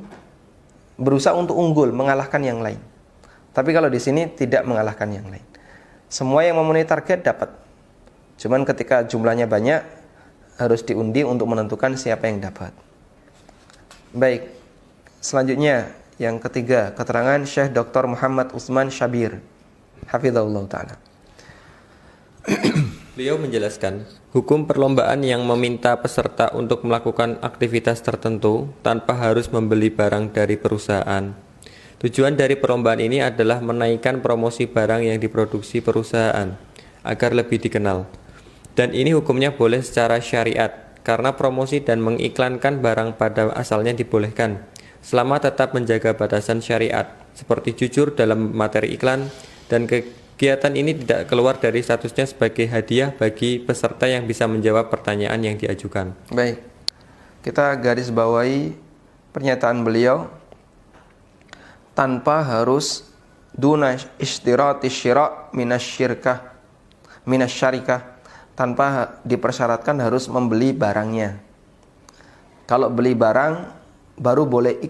berusaha untuk unggul, mengalahkan yang lain. Tapi kalau di sini tidak mengalahkan yang lain. Semua yang memenuhi target dapat. Cuman ketika jumlahnya banyak, harus diundi untuk menentukan siapa yang dapat. Baik, selanjutnya yang ketiga, keterangan Syekh Dr. Muhammad Utsman Syabir hafizahullah ta'ala. Beliau menjelaskan, hukum perlombaan yang meminta peserta untuk melakukan aktivitas tertentu tanpa harus membeli barang dari perusahaan. Tujuan dari perlombaan ini adalah menaikkan promosi barang yang diproduksi perusahaan agar lebih dikenal. Dan ini hukumnya boleh secara syariat, karena promosi dan mengiklankan barang pada asalnya dibolehkan, selama tetap menjaga batasan syariat, seperti jujur dalam materi iklan, dan kegiatan ini tidak keluar dari statusnya sebagai hadiah bagi peserta yang bisa menjawab pertanyaan yang diajukan. Baik, kita garis bawahi pernyataan beliau, tanpa harus duna ishtirati syira' minasyarikah, tanpa dipersyaratkan harus membeli barangnya. Kalau beli barang baru boleh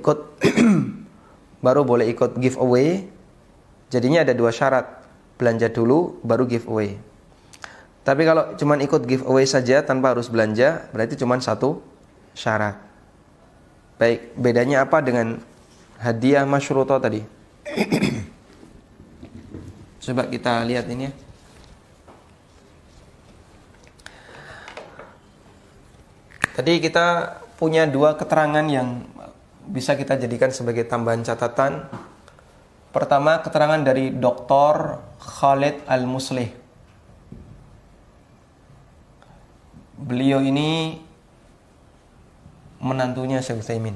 ikut giveaway. Jadinya ada dua syarat, belanja dulu baru giveaway. Tapi kalau cuma ikut giveaway saja tanpa harus belanja, berarti cuma satu syarat. Baik, bedanya apa dengan hadiah masyruto tadi. Coba kita lihat ini ya. Tadi kita punya dua keterangan yang bisa kita jadikan sebagai tambahan catatan. Pertama, keterangan dari Dr. Khalid Al-Muslih. Beliau ini menantunya Syekh Utsaimin.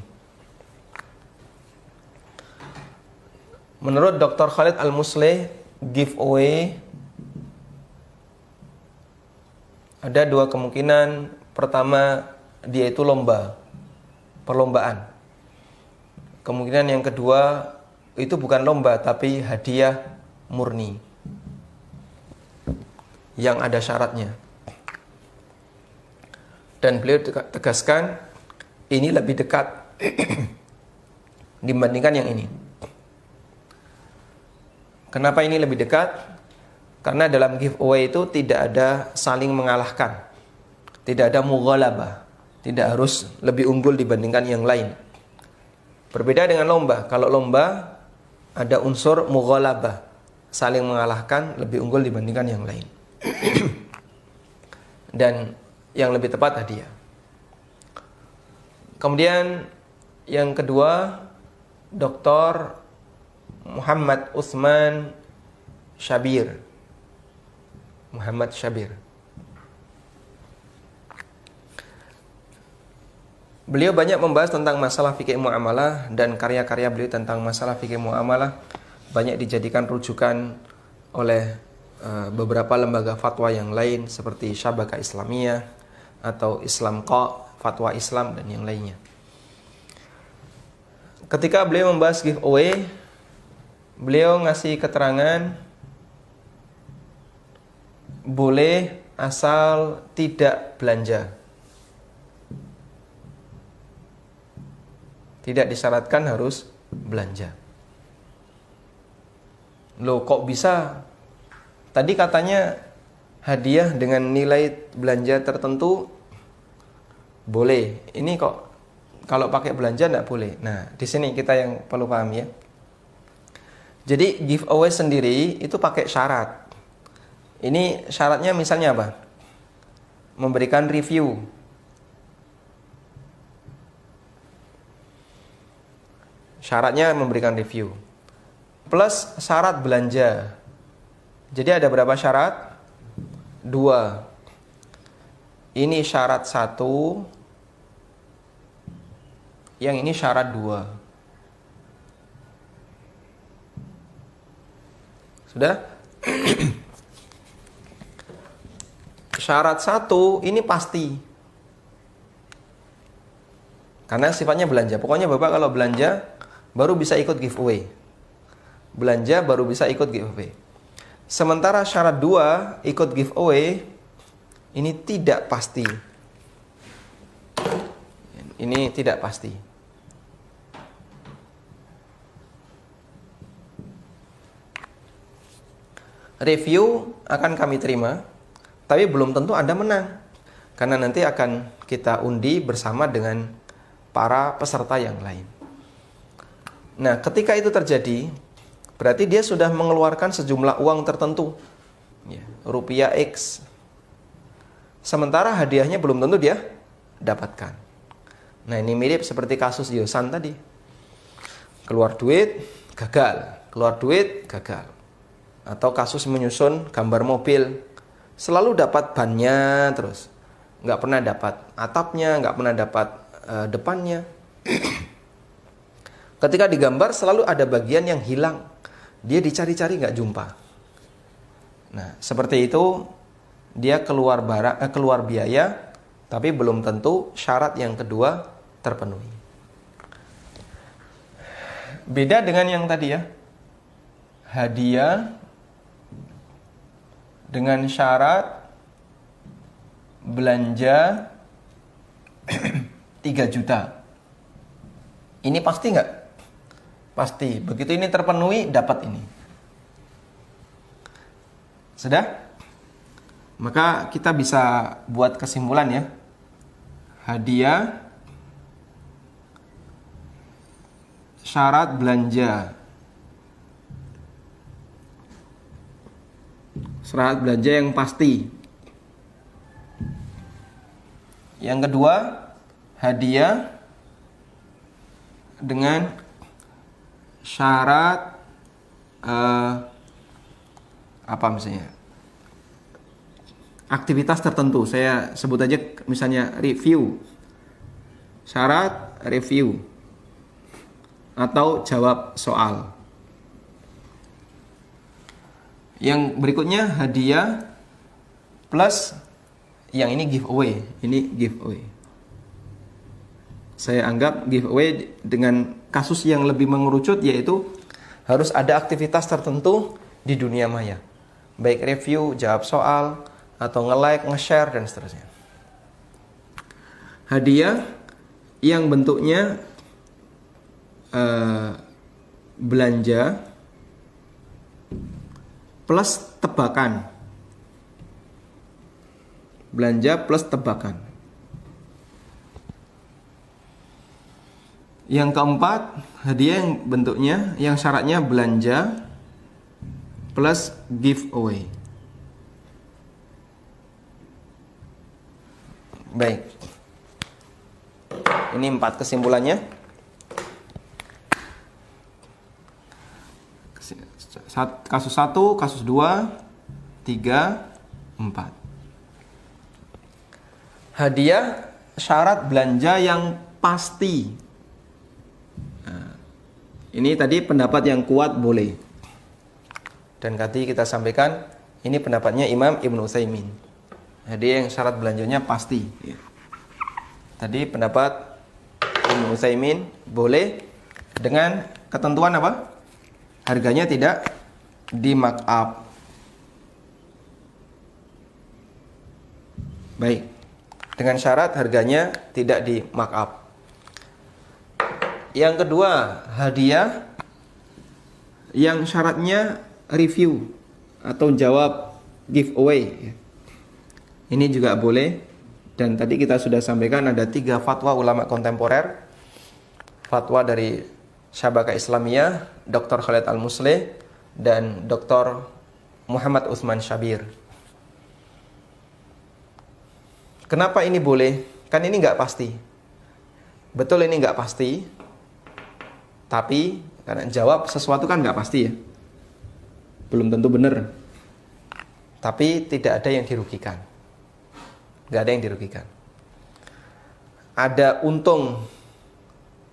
Menurut Dr. Khalid Al-Muslih, giveaway ada dua kemungkinan. Pertama, dia itu perlombaan. Kemungkinan yang kedua, itu bukan lomba tapi hadiah murni yang ada syaratnya. Dan beliau tegaskan ini lebih dekat dibandingkan yang ini. Kenapa ini lebih dekat? Karena dalam giveaway itu tidak ada saling mengalahkan, tidak ada mughalabah, tidak harus lebih unggul dibandingkan yang lain. Berbeda dengan lomba. Kalau lomba ada unsur mughalabah, saling mengalahkan, lebih unggul dibandingkan yang lain. Dan yang lebih tepat hadiah. Kemudian yang kedua, Dr. Muhammad Utsman Syabir. Muhammad Syabir. Beliau banyak membahas tentang masalah fikih muamalah, dan karya-karya beliau tentang masalah fikih muamalah banyak dijadikan rujukan oleh beberapa lembaga fatwa yang lain seperti Syabakah Islamiyah atau Islamqa, Fatwa Islam dan yang lainnya. Ketika beliau membahas giveaway, beliau ngasih keterangan boleh asal tidak belanja. Tidak disyaratkan harus belanja. Loh, kok bisa? Tadi katanya hadiah dengan nilai belanja tertentu boleh. Ini kok kalau pakai belanja enggak boleh. Nah, di sini kita yang perlu paham ya. Jadi giveaway sendiri itu pakai syarat. Ini syaratnya misalnya apa? Memberikan review. Syaratnya memberikan review. Plus syarat belanja. Jadi ada berapa syarat? 2. Ini syarat 1. Yang ini syarat 2. Sudah? Syarat 1 ini pasti. Karena sifatnya belanja. Pokoknya Bapak kalau belanja baru bisa ikut giveaway. Belanja baru bisa ikut giveaway. Sementara syarat 2 ikut giveaway ini tidak pasti. Ini tidak pasti. Review akan kami terima, tapi belum tentu Anda menang. Karena nanti akan kita undi bersama dengan para peserta yang lain. Nah, ketika itu terjadi, berarti dia sudah mengeluarkan sejumlah uang tertentu, ya, rupiah X. Sementara hadiahnya belum tentu dia dapatkan. Nah, ini mirip seperti kasus Yosan tadi. Keluar duit, gagal. Keluar duit, gagal. Atau kasus menyusun gambar mobil, selalu dapat bannya terus. Nggak pernah dapat atapnya, nggak pernah dapat depannya. Ketika digambar selalu ada bagian yang hilang. Dia dicari-cari nggak jumpa. Nah, seperti itu dia keluar biaya, tapi belum tentu syarat yang kedua terpenuhi. Beda dengan yang tadi ya. Hadiah dengan syarat belanja 3 juta. Ini pasti nggak? Pasti. Begitu ini terpenuhi, dapat ini. Sudah? Maka kita bisa buat kesimpulan ya. syarat belanja. Syarat belanja yang pasti. Yang kedua, hadiah dengan syarat apa misalnya? Aktivitas tertentu. Saya sebut aja misalnya review. Syarat review atau jawab soal. Yang berikutnya hadiah plus yang ini giveaway. Ini giveaway. Saya anggap giveaway dengan kasus yang lebih mengerucut, yaitu harus ada aktivitas tertentu di dunia maya. Baik review, jawab soal, atau nge-like, nge-share, dan seterusnya. Hadiah yang bentuknya belanja plus tebakan. Belanja plus tebakan. Yang keempat, hadiah yang bentuknya, yang syaratnya belanja plus giveaway. Baik. Ini 4 kesimpulannya. Kasus 1, kasus 2, 3, 4. Hadiah syarat belanja yang pasti. Nah, ini tadi pendapat yang kuat boleh. Dan tadi kita sampaikan ini pendapatnya Imam Ibnu Utsaimin. Hadiah yang syarat belanjanya pasti. Tadi pendapat Ibnu Utsaimin boleh dengan ketentuan apa? Harganya tidak di markup. Baik. Dengan syarat harganya tidak di markup. Yang kedua, hadiah yang syaratnya review atau jawab giveaway. Ini juga boleh. Dan tadi kita sudah sampaikan ada 3 fatwa ulama kontemporer. Fatwa dari Syabakah Islamiyah, Dr. Khalid Al-Musleh, dan Dr. Muhammad Utsman Syabir. Kenapa ini boleh? Kan ini nggak pasti. Betul ini nggak pasti. Tapi karena jawab sesuatu kan nggak pasti ya. Belum tentu benar. Tapi tidak ada yang dirugikan. Nggak ada yang dirugikan. Ada untung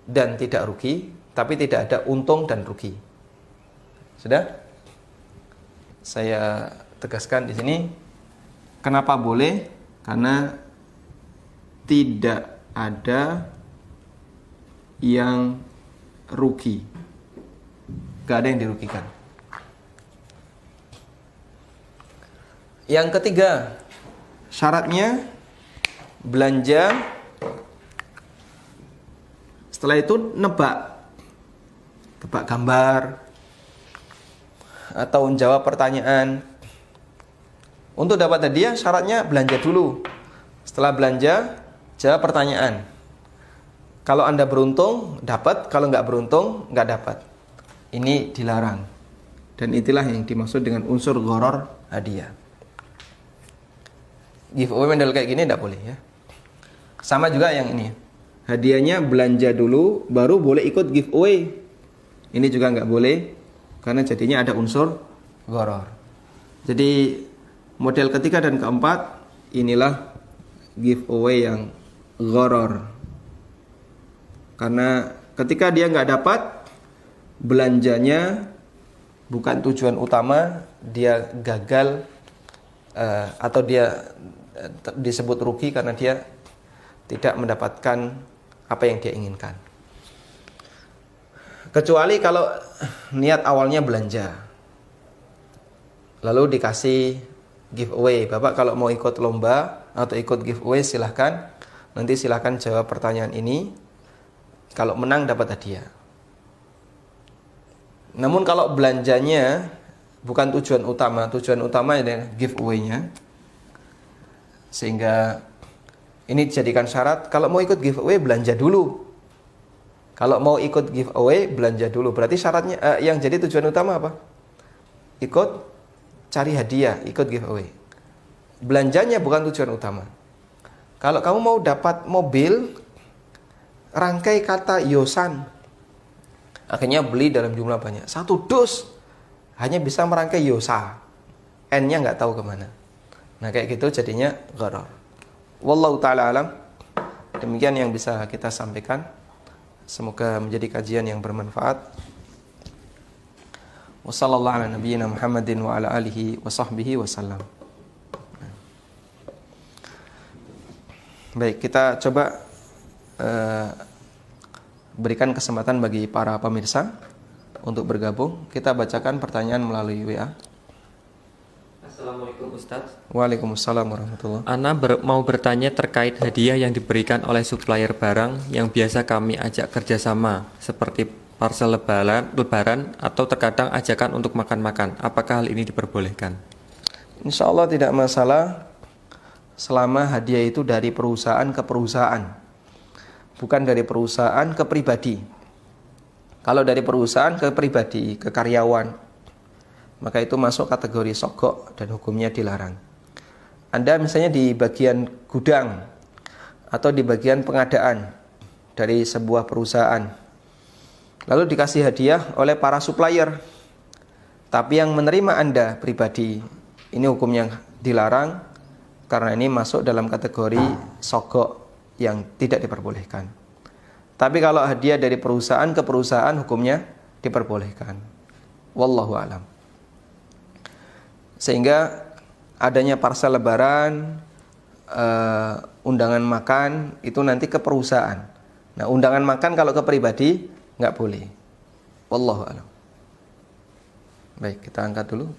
dan tidak rugi, tapi tidak ada untung dan rugi. Sudah? Saya tegaskan di sini. Kenapa boleh? Karena tidak ada yang rugi. Gak ada yang dirugikan. Yang ketiga, syaratnya belanja. Setelah itu nebak. Tebak gambar atau jawab pertanyaan. Untuk dapat hadiah syaratnya belanja dulu. Setelah belanja, jawab pertanyaan. Kalau Anda beruntung, dapat. Kalau nggak beruntung, nggak dapat. Ini dilarang. Dan itulah yang dimaksud dengan unsur gharar hadiah. Giveaway model kayak gini tidak boleh ya. Sama juga yang ini. Hadiahnya belanja dulu, baru boleh ikut giveaway. Ini juga nggak boleh, karena jadinya ada unsur gharar. Jadi model ketiga dan keempat, inilah giveaway yang gharar. Karena ketika dia nggak dapat, belanjanya bukan tujuan utama, dia gagal atau dia disebut rugi karena dia tidak mendapatkan apa yang dia inginkan. Kecuali kalau niat awalnya belanja, lalu dikasih giveaway. Bapak kalau mau ikut lomba atau ikut giveaway silahkan. Nanti silahkan jawab pertanyaan ini. Kalau menang dapat hadiah. Namun kalau belanjanya bukan tujuan utama adalah giveaway-nya. Sehingga ini dijadikan syarat, kalau mau ikut giveaway belanja dulu. Kalau mau ikut giveaway, belanja dulu. Berarti syaratnya yang jadi tujuan utama apa? Ikut cari hadiah, ikut giveaway. Belanjanya bukan tujuan utama. Kalau kamu mau dapat mobil, rangkai kata Yosan. Akhirnya beli dalam jumlah banyak. 1 dus hanya bisa merangkai Yosa. N-nya nggak tahu kemana. Nah kayak gitu jadinya gharar. Wallahu ta'ala alam. Demikian yang bisa kita sampaikan. Semoga menjadi kajian yang bermanfaat. Wassallallahu ala nabiyyina Muhammadin wa ala alihi wa sahbihi wasallam. Baik, kita coba berikan kesempatan bagi para pemirsa untuk bergabung. Kita bacakan pertanyaan melalui WA. Assalamualaikum Ustadz. Waalaikumsalam warahmatullahi. Ana mau bertanya terkait hadiah yang diberikan oleh supplier barang yang biasa kami ajak kerjasama, seperti parcel lebaran atau terkadang ajakan untuk makan-makan. Apakah hal ini diperbolehkan? Insya Allah tidak masalah selama hadiah itu dari perusahaan ke perusahaan, bukan dari perusahaan ke pribadi. Kalau dari perusahaan ke pribadi, ke karyawan, maka itu masuk kategori sogok dan hukumnya dilarang. Anda misalnya di bagian gudang atau di bagian pengadaan dari sebuah perusahaan, lalu dikasih hadiah oleh para supplier, tapi yang menerima Anda pribadi, ini hukumnya dilarang karena ini masuk dalam kategori sogok yang tidak diperbolehkan. Tapi kalau hadiah dari perusahaan ke perusahaan, hukumnya diperbolehkan. Wallahu a'lam. Sehingga adanya parcel lebaran, undangan makan itu nanti ke perusahaan. Nah, undangan makan kalau ke pribadi nggak boleh. Wallahu a'lam. Baik, kita angkat dulu.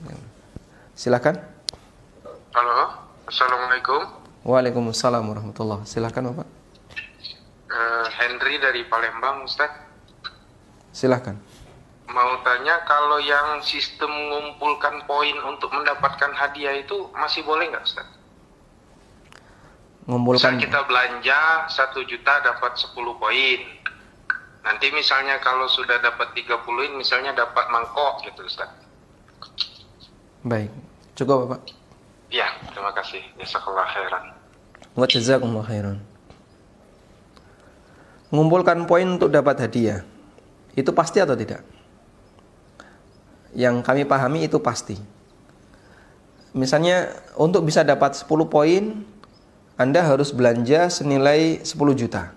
Silakan. Halo, assalamualaikum. Waalaikumsalam warahmatullahi. Silakan Bapak. Henry dari Palembang, Ustaz. Silakan. Mau tanya, kalau yang sistem mengumpulkan poin untuk mendapatkan hadiah itu masih boleh nggak, Ustaz? Mengumpulkan. Misal kita belanja 1 juta dapat 10 poin. Nanti misalnya kalau sudah dapat 30, misalnya dapat mangkok gitu, Ustaz. Baik. Cukup Bapak. Ya, terima kasih. Jazakallah khairan. Wa jazakumullah khairan. Mengumpulkan poin untuk dapat hadiah, itu pasti atau tidak? Yang kami pahami itu pasti. Misalnya untuk bisa dapat 10 poin, Anda harus belanja senilai 10 juta.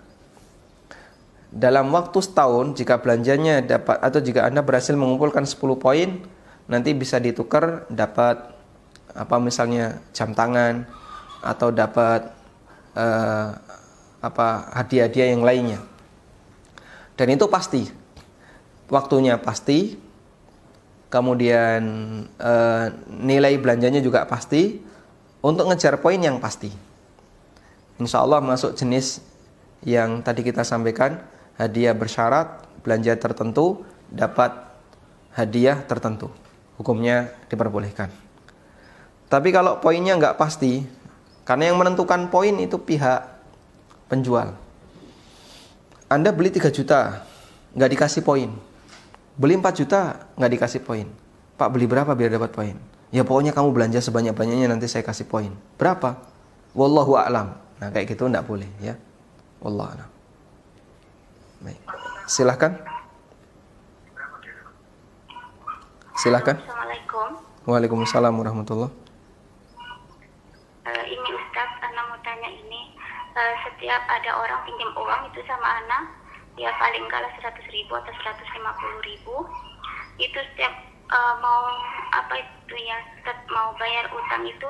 Dalam waktu setahun, jika belanjanya dapat, atau jika Anda berhasil mengumpulkan 10 poin, nanti bisa ditukar dapat misalnya jam tangan atau dapat hadiah-hadiah yang lainnya. Dan itu pasti. Waktunya pasti. Kemudian nilai belanjanya juga pasti, untuk ngejar poin yang pasti. Insya Allah masuk jenis yang tadi kita sampaikan, hadiah bersyarat, belanja tertentu, dapat hadiah tertentu. Hukumnya diperbolehkan. Tapi kalau poinnya nggak pasti, karena yang menentukan poin itu pihak penjual. Anda beli 3 juta, nggak dikasih poin. Beli 4 juta, nggak dikasih poin. Pak, beli berapa biar dapat poin? Ya pokoknya kamu belanja sebanyak-banyaknya, nanti saya kasih poin. Berapa? Wallahu a'lam. Nah kayak gitu nggak boleh ya. Wallahu a'lam. Baik. Silahkan. Silahkan. Assalamualaikum. Waalaikumsalam warahmatullahi. Ini Ustadz, Ana mau tanya ini. Setiap ada orang pinjam uang itu sama Ana, ya paling kalah 100.000 atau 150.000, itu setiap mau mau bayar utang itu,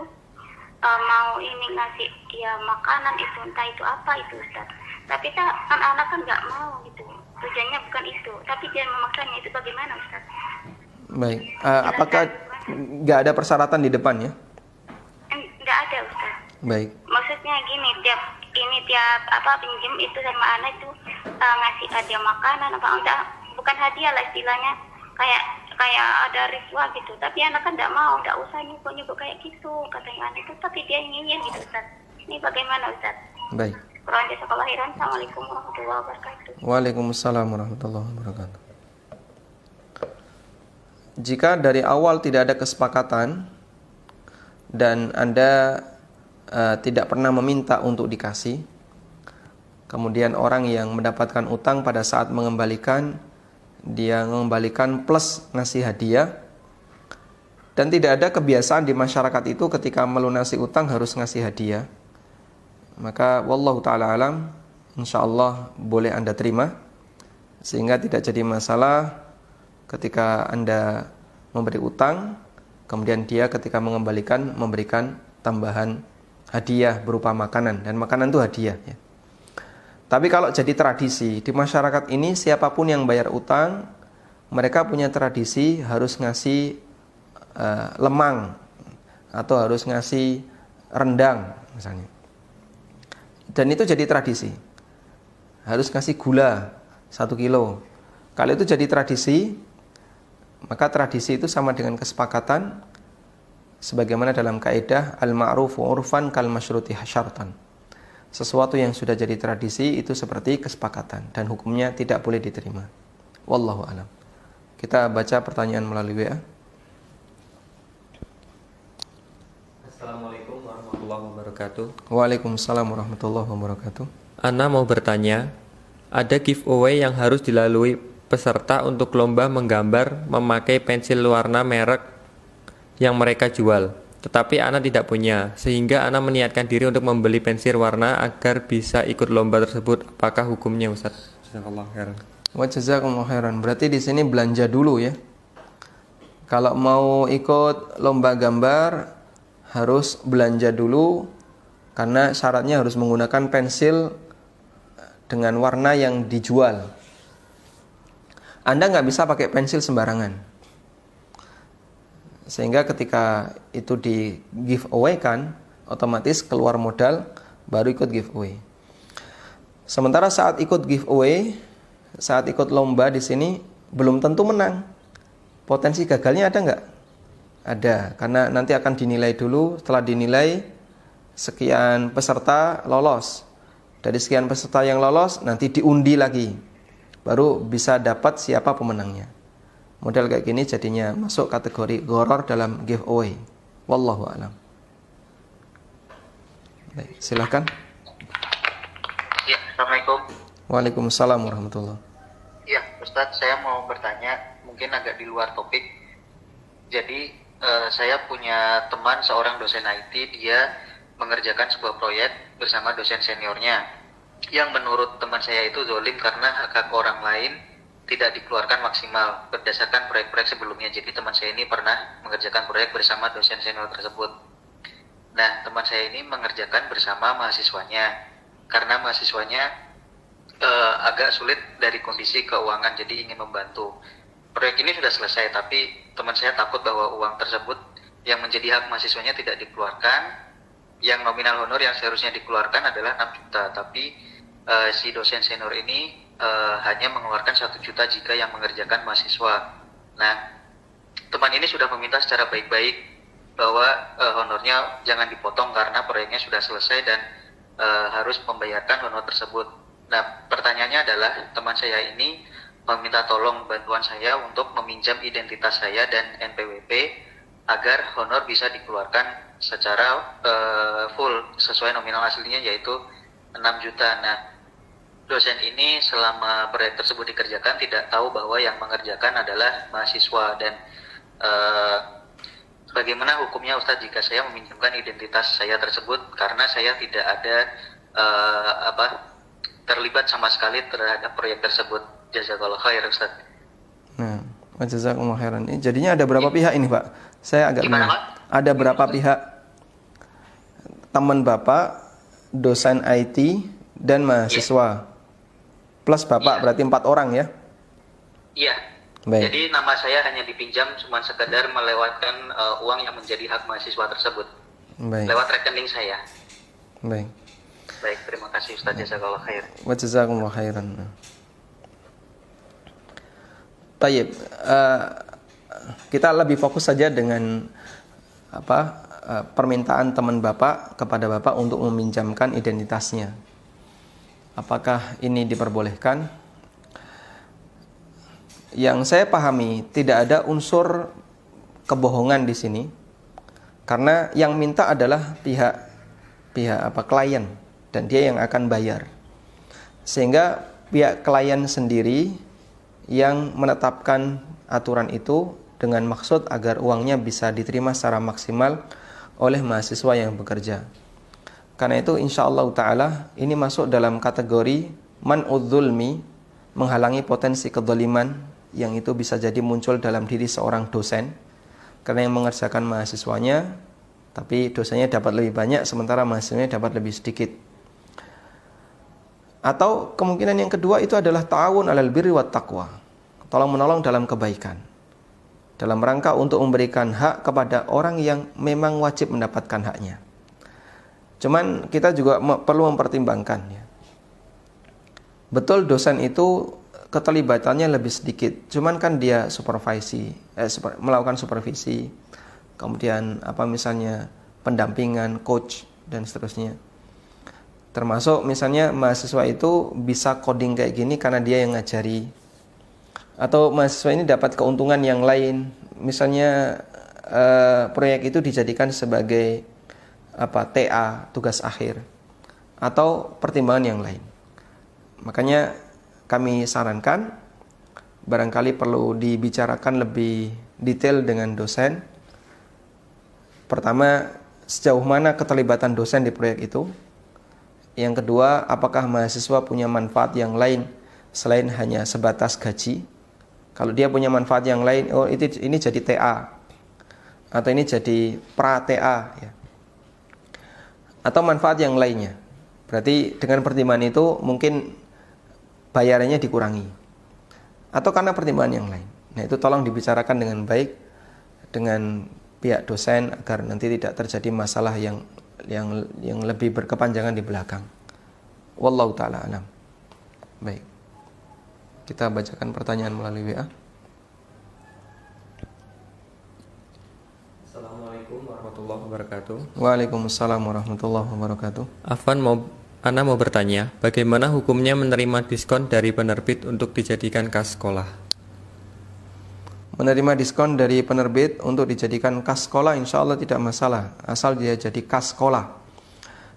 mau ini ngasih ya makanan itu, entah itu apa itu Ustaz. Tapi anak-anak kan nggak mau gitu, tujuannya bukan itu, tapi dia memaksanya, itu bagaimana Ustaz? Baik, apakah nggak ada persyaratan di depan ya? Nggak ada Ustaz. Baik. Maksudnya gini, tiap pinjem itu sama anak itu ngasih hadiah makanan enggak, bukan hadiah lah istilahnya, kayak ada ritual gitu, tapi anak kan enggak mau, enggak usah nyuguh kayak gitu katanya anak itu, tapi dia ingin gitu Ustaz. Ini bagaimana Ustaz? Baik. Kurang jasa kelahiran. Assalamualaikum warahmatullahi wabarakatuh. Waalaikumsalam warahmatullahi wabarakatuh. Jika dari awal tidak ada kesepakatan dan Anda tidak pernah meminta untuk dikasih, kemudian orang yang mendapatkan utang pada saat mengembalikan, dia mengembalikan plus ngasih hadiah, dan tidak ada kebiasaan di masyarakat itu ketika melunasi utang harus ngasih hadiah, maka wallahu ta'ala alam, insyaallah boleh Anda terima, sehingga tidak jadi masalah ketika Anda memberi utang, kemudian dia ketika mengembalikan memberikan tambahan hadiah berupa makanan, dan makanan itu hadiah ya. Tapi kalau jadi tradisi di masyarakat ini, siapapun yang bayar utang, mereka punya tradisi harus ngasih lemang atau harus ngasih rendang misalnya. Dan itu jadi tradisi. Harus ngasih gula 1 kilo. Kalau itu jadi tradisi, maka tradisi itu sama dengan kesepakatan, sebagaimana dalam kaidah al-ma'rufu urfan kal masyruti syartan. Sesuatu yang sudah jadi tradisi itu seperti kesepakatan dan hukumnya tidak boleh diterima. Wallahu alam. Kita baca pertanyaan melalui WA. Assalamualaikum warahmatullahi wabarakatuh. Waalaikumsalam warahmatullahi wabarakatuh. Ana mau bertanya, ada giveaway yang harus dilalui peserta untuk lomba menggambar memakai pensil warna merek yang mereka jual. Tetapi Ana tidak punya, sehingga Ana meniatkan diri untuk membeli pensil warna agar bisa ikut lomba tersebut. Apakah hukumnya, Ustaz? Jazakallahu khairan. Wa jazakumullahu khairan. Berarti di sini belanja dulu ya. Kalau mau ikut lomba gambar harus belanja dulu, karena syaratnya harus menggunakan pensil dengan warna yang dijual. Anda nggak bisa pakai pensil sembarangan. Sehingga ketika itu di giveaway kan, otomatis keluar modal baru ikut giveaway. Sementara saat ikut giveaway, saat ikut lomba di sini belum tentu menang. Potensi gagalnya ada nggak? Ada, karena nanti akan dinilai dulu. Setelah dinilai, sekian peserta lolos. Dari sekian peserta yang lolos, nanti diundi lagi. Baru bisa dapat siapa pemenangnya. Model kayak gini jadinya masuk kategori gharar dalam giveaway. Wallahu a'lam. Baik, silakan. Ya, Assalamualaikum. Waalaikumsalam warahmatullahi. Ya, Ustadz, saya mau bertanya, mungkin agak di luar topik. Jadi, saya punya teman seorang dosen IT, dia mengerjakan sebuah proyek bersama dosen seniornya. Yang menurut teman saya itu zolim karena hak orang lain tidak dikeluarkan maksimal berdasarkan proyek-proyek sebelumnya. Jadi teman saya ini pernah mengerjakan proyek bersama dosen senior tersebut. Nah, teman saya ini mengerjakan bersama mahasiswanya karena mahasiswanya agak sulit dari kondisi keuangan, jadi ingin membantu. Proyek ini sudah selesai, tapi teman saya takut bahwa uang tersebut yang menjadi hak mahasiswanya tidak dikeluarkan. Yang nominal honor yang seharusnya dikeluarkan adalah 6 juta, tapi si dosen senior ini hanya mengeluarkan 1 juta jika yang mengerjakan mahasiswa. Nah, teman ini sudah meminta secara baik-baik bahwa honornya jangan dipotong karena proyeknya sudah selesai dan harus membayarkan honor tersebut. Nah, pertanyaannya adalah teman saya ini meminta tolong bantuan saya untuk meminjam identitas saya dan NPWP agar honor bisa dikeluarkan secara full sesuai nominal aslinya, yaitu 6 juta. Nah, dosen ini selama proyek tersebut dikerjakan tidak tahu bahwa yang mengerjakan adalah mahasiswa. Dan bagaimana hukumnya Ustadz jika saya meminjamkan identitas saya tersebut karena saya tidak ada terlibat sama sekali terhadap proyek tersebut. Jazakallahu khair, Ustadz. Nah, jazakumullahu khairan. Ini jadinya ada berapa pihak ini, Pak? Saya agak Gimana, Pak? Ada berapa pihak? Teman Bapak, dosen IT, dan mahasiswa. Plus Bapak, berarti 4 orang ya? Iya. Baik. Jadi nama saya hanya dipinjam cuma sekedar melewatkan uang yang menjadi hak mahasiswa tersebut. Baik. Lewat rekening saya. Baik. Baik, terima kasih Ustaz. Jazakallahu khair. Wa jazakumullahu khairan. Baik, kita lebih fokus saja dengan permintaan teman Bapak kepada Bapak untuk meminjamkan identitasnya. apakah ini diperbolehkan? Yang saya pahami tidak ada unsur kebohongan di sini, karena yang minta adalah pihak klien, dan dia yang akan bayar. Sehingga pihak klien sendiri yang menetapkan aturan itu dengan maksud agar uangnya bisa diterima secara maksimal oleh mahasiswa yang bekerja. Karena itu insyaallah ta'ala ini masuk dalam kategori man'udz zulmi, menghalangi potensi kezaliman yang itu bisa jadi muncul dalam diri seorang dosen, karena yang mengerjakan mahasiswanya, tapi dosennya dapat lebih banyak sementara mahasiswanya dapat lebih sedikit. Atau kemungkinan yang kedua itu adalah ta'awun 'alal birri wat taqwa, tolong-menolong dalam kebaikan, dalam rangka untuk memberikan hak kepada orang yang memang wajib mendapatkan haknya. Cuman kita juga perlu mempertimbangkan ya. Betul dosen itu keterlibatannya lebih sedikit, cuman kan dia melakukan supervisi, kemudian misalnya pendampingan, coach dan seterusnya. Termasuk misalnya mahasiswa itu bisa coding kayak gini karena dia yang ngajari, atau mahasiswa ini dapat keuntungan yang lain, misalnya proyek itu dijadikan sebagai TA, tugas akhir, atau pertimbangan yang lain. Makanya kami sarankan barangkali perlu dibicarakan lebih detail dengan dosen. Pertama, sejauh mana keterlibatan dosen di proyek itu. Yang kedua, apakah mahasiswa punya manfaat yang lain selain hanya sebatas gaji. Kalau dia punya manfaat yang lain, ini jadi TA, atau ini jadi pra-TA ya, atau manfaat yang lainnya. Berarti dengan pertimbangan itu mungkin bayarannya dikurangi, atau karena pertimbangan yang lain. Nah, itu tolong dibicarakan dengan baik dengan pihak dosen agar nanti tidak terjadi masalah yang lebih berkepanjangan di belakang. Wallahu taala alam. Baik. Kita bacakan pertanyaan melalui WA. Assalamualaikum warahmatullahi wabarakatuh. Waalaikumsalam warahmatullahi wabarakatuh. Ana mau bertanya, bagaimana hukumnya menerima diskon dari penerbit untuk dijadikan kas sekolah? Menerima diskon dari penerbit untuk dijadikan kas sekolah insya Allah tidak masalah, asal dia jadi kas sekolah.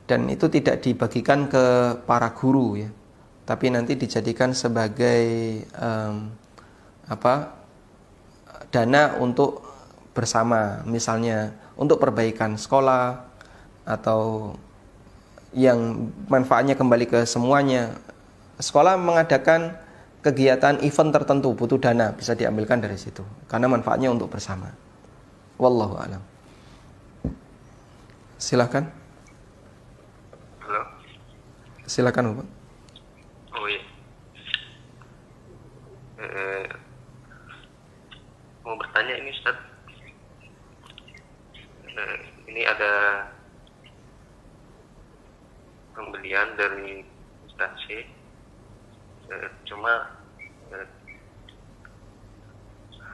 Dan itu tidak dibagikan ke para guru ya, tapi nanti dijadikan sebagai dana untuk bersama, misalnya untuk perbaikan sekolah, atau yang manfaatnya kembali ke semuanya. Sekolah mengadakan kegiatan event tertentu butuh dana, bisa diambilkan dari situ karena manfaatnya untuk bersama. Wallahu a'lam. Silakan. Halo. Silakan, Bapak. Oh iya. Mau bertanya ini Ustaz. Ini ada pembelian dari instansi,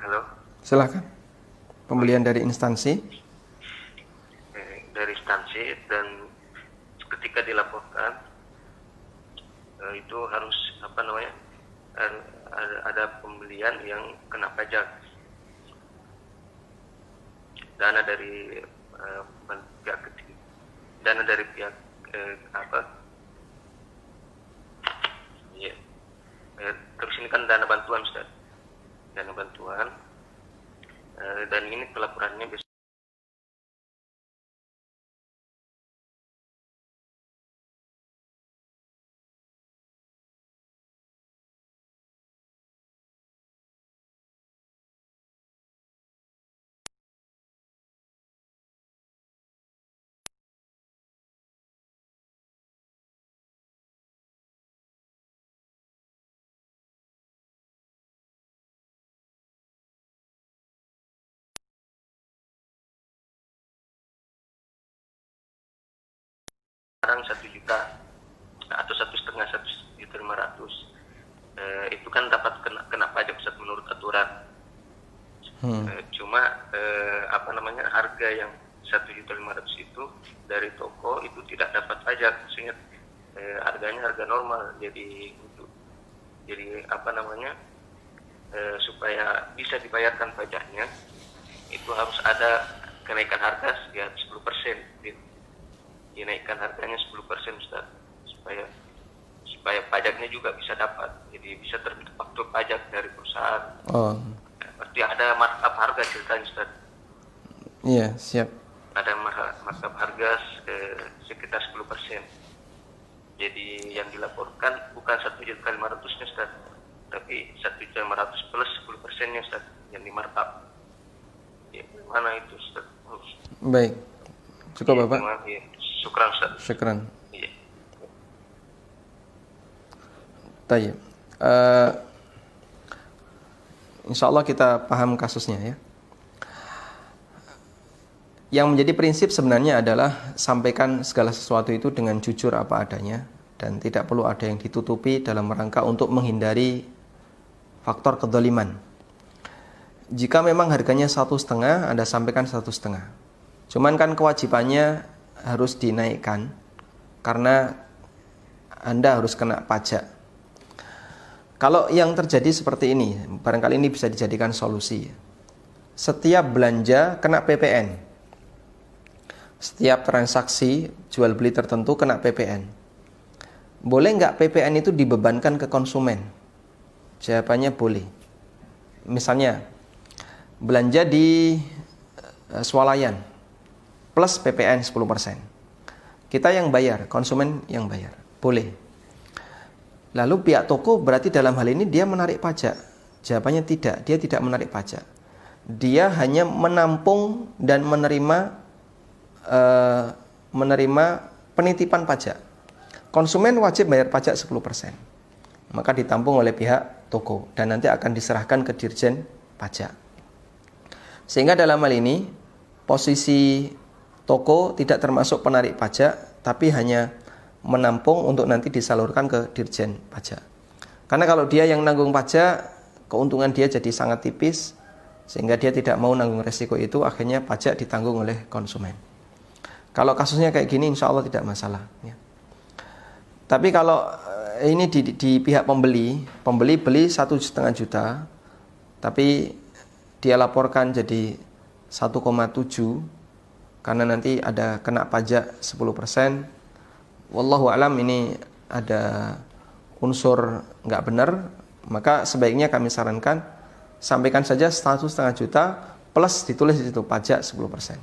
halo. Silakan. Pembelian dari instansi. Dari instansi, dan ketika dilaporkan itu harus ada pembelian yang kena pajak, dana dari pihak ketiga, dana dari pihak terus ini kan dana bantuan Ustaz, dana bantuan, dan ini pelaporannya bisa sekarang 1 juta atau 1,5 itu kan dapat kena pajak Ustaz menurut aturan. Cuma harga yang 1.500.000 itu dari toko itu tidak dapat pajak, sehingga harganya harga normal. Jadi supaya bisa dibayarkan pajaknya itu harus ada kenaikan harga sekian 10%. Dinaikkan harganya 10% Ustaz, supaya pajaknya juga bisa dapat. Jadi bisa terbentuk faktur pajak dari perusahaan. Oh. Berarti ada markup harga ceritanya Ustaz. Iya, siap. Ada markup harga sekitar 10%. Jadi yang dilaporkan bukan 1.500.000-nya Ustaz, tapi 1.500.000 plus 10%-nya Ustaz yang di markup. Ya, mana itu Ustaz? Baik. Cukup Bapak? Ya. Syukran Ustaz. Syukran. Iya. Tayyib. Insya Allah kita paham kasusnya ya. Yang menjadi prinsip sebenarnya adalah sampaikan segala sesuatu itu dengan jujur apa adanya dan tidak perlu ada yang ditutupi dalam rangka untuk menghindari faktor kedzaliman. Jika memang harganya 1,5, Anda sampaikan 1,5. Cuman kan kewajibannya harus dinaikkan karena Anda harus kena pajak. Kalau yang terjadi seperti ini, barangkali ini bisa dijadikan solusi. Setiap belanja kena PPN. Setiap transaksi jual beli tertentu kena PPN. Boleh nggak PPN itu dibebankan ke konsumen? Jawabannya boleh. Misalnya belanja di swalayan plus PPN 10%. Kita yang bayar, konsumen yang bayar. Boleh. Lalu pihak toko berarti dalam hal ini dia menarik pajak. Jawabannya tidak, dia tidak menarik pajak. Dia hanya menampung dan menerima penitipan pajak. Konsumen wajib bayar pajak 10%. Maka ditampung oleh pihak toko dan nanti akan diserahkan ke Dirjen Pajak. Sehingga dalam hal ini posisi toko tidak termasuk penarik pajak, tapi hanya menampung untuk nanti disalurkan ke Dirjen Pajak. Karena kalau dia yang nanggung pajak, keuntungan dia jadi sangat tipis, sehingga dia tidak mau nanggung resiko itu, akhirnya pajak ditanggung oleh konsumen. Kalau kasusnya kayak gini, insya Allah tidak masalah. Ya. Tapi kalau ini di pihak pembeli beli 1,5 juta, tapi dia laporkan jadi 1,7 karena nanti ada kena pajak 10%. Wallahu alam ini ada unsur nggak benar, maka sebaiknya kami sarankan sampaikan saja 1,5 juta plus ditulis di situ pajak 10%.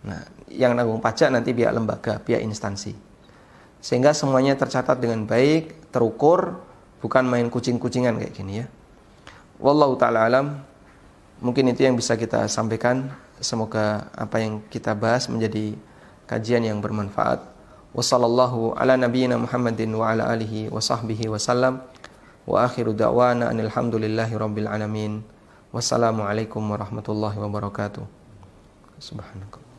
Nah, yang nanggung pajak nanti pihak lembaga, pihak instansi. Sehingga semuanya tercatat dengan baik, terukur, bukan main kucing-kucingan kayak gini ya. Wallahu ta'ala alam. Mungkin itu yang bisa kita sampaikan. Semoga apa yang kita bahas menjadi kajian yang bermanfaat. Wassallallahu ala nabiyyina Muhammadin wa ala alihi wa sahbihi wa sallam. Wa akhiru da'wana anilhamdulillahi rabbil alamin. Wassalamualaikum warahmatullahi wabarakatuh. Subhanakallah.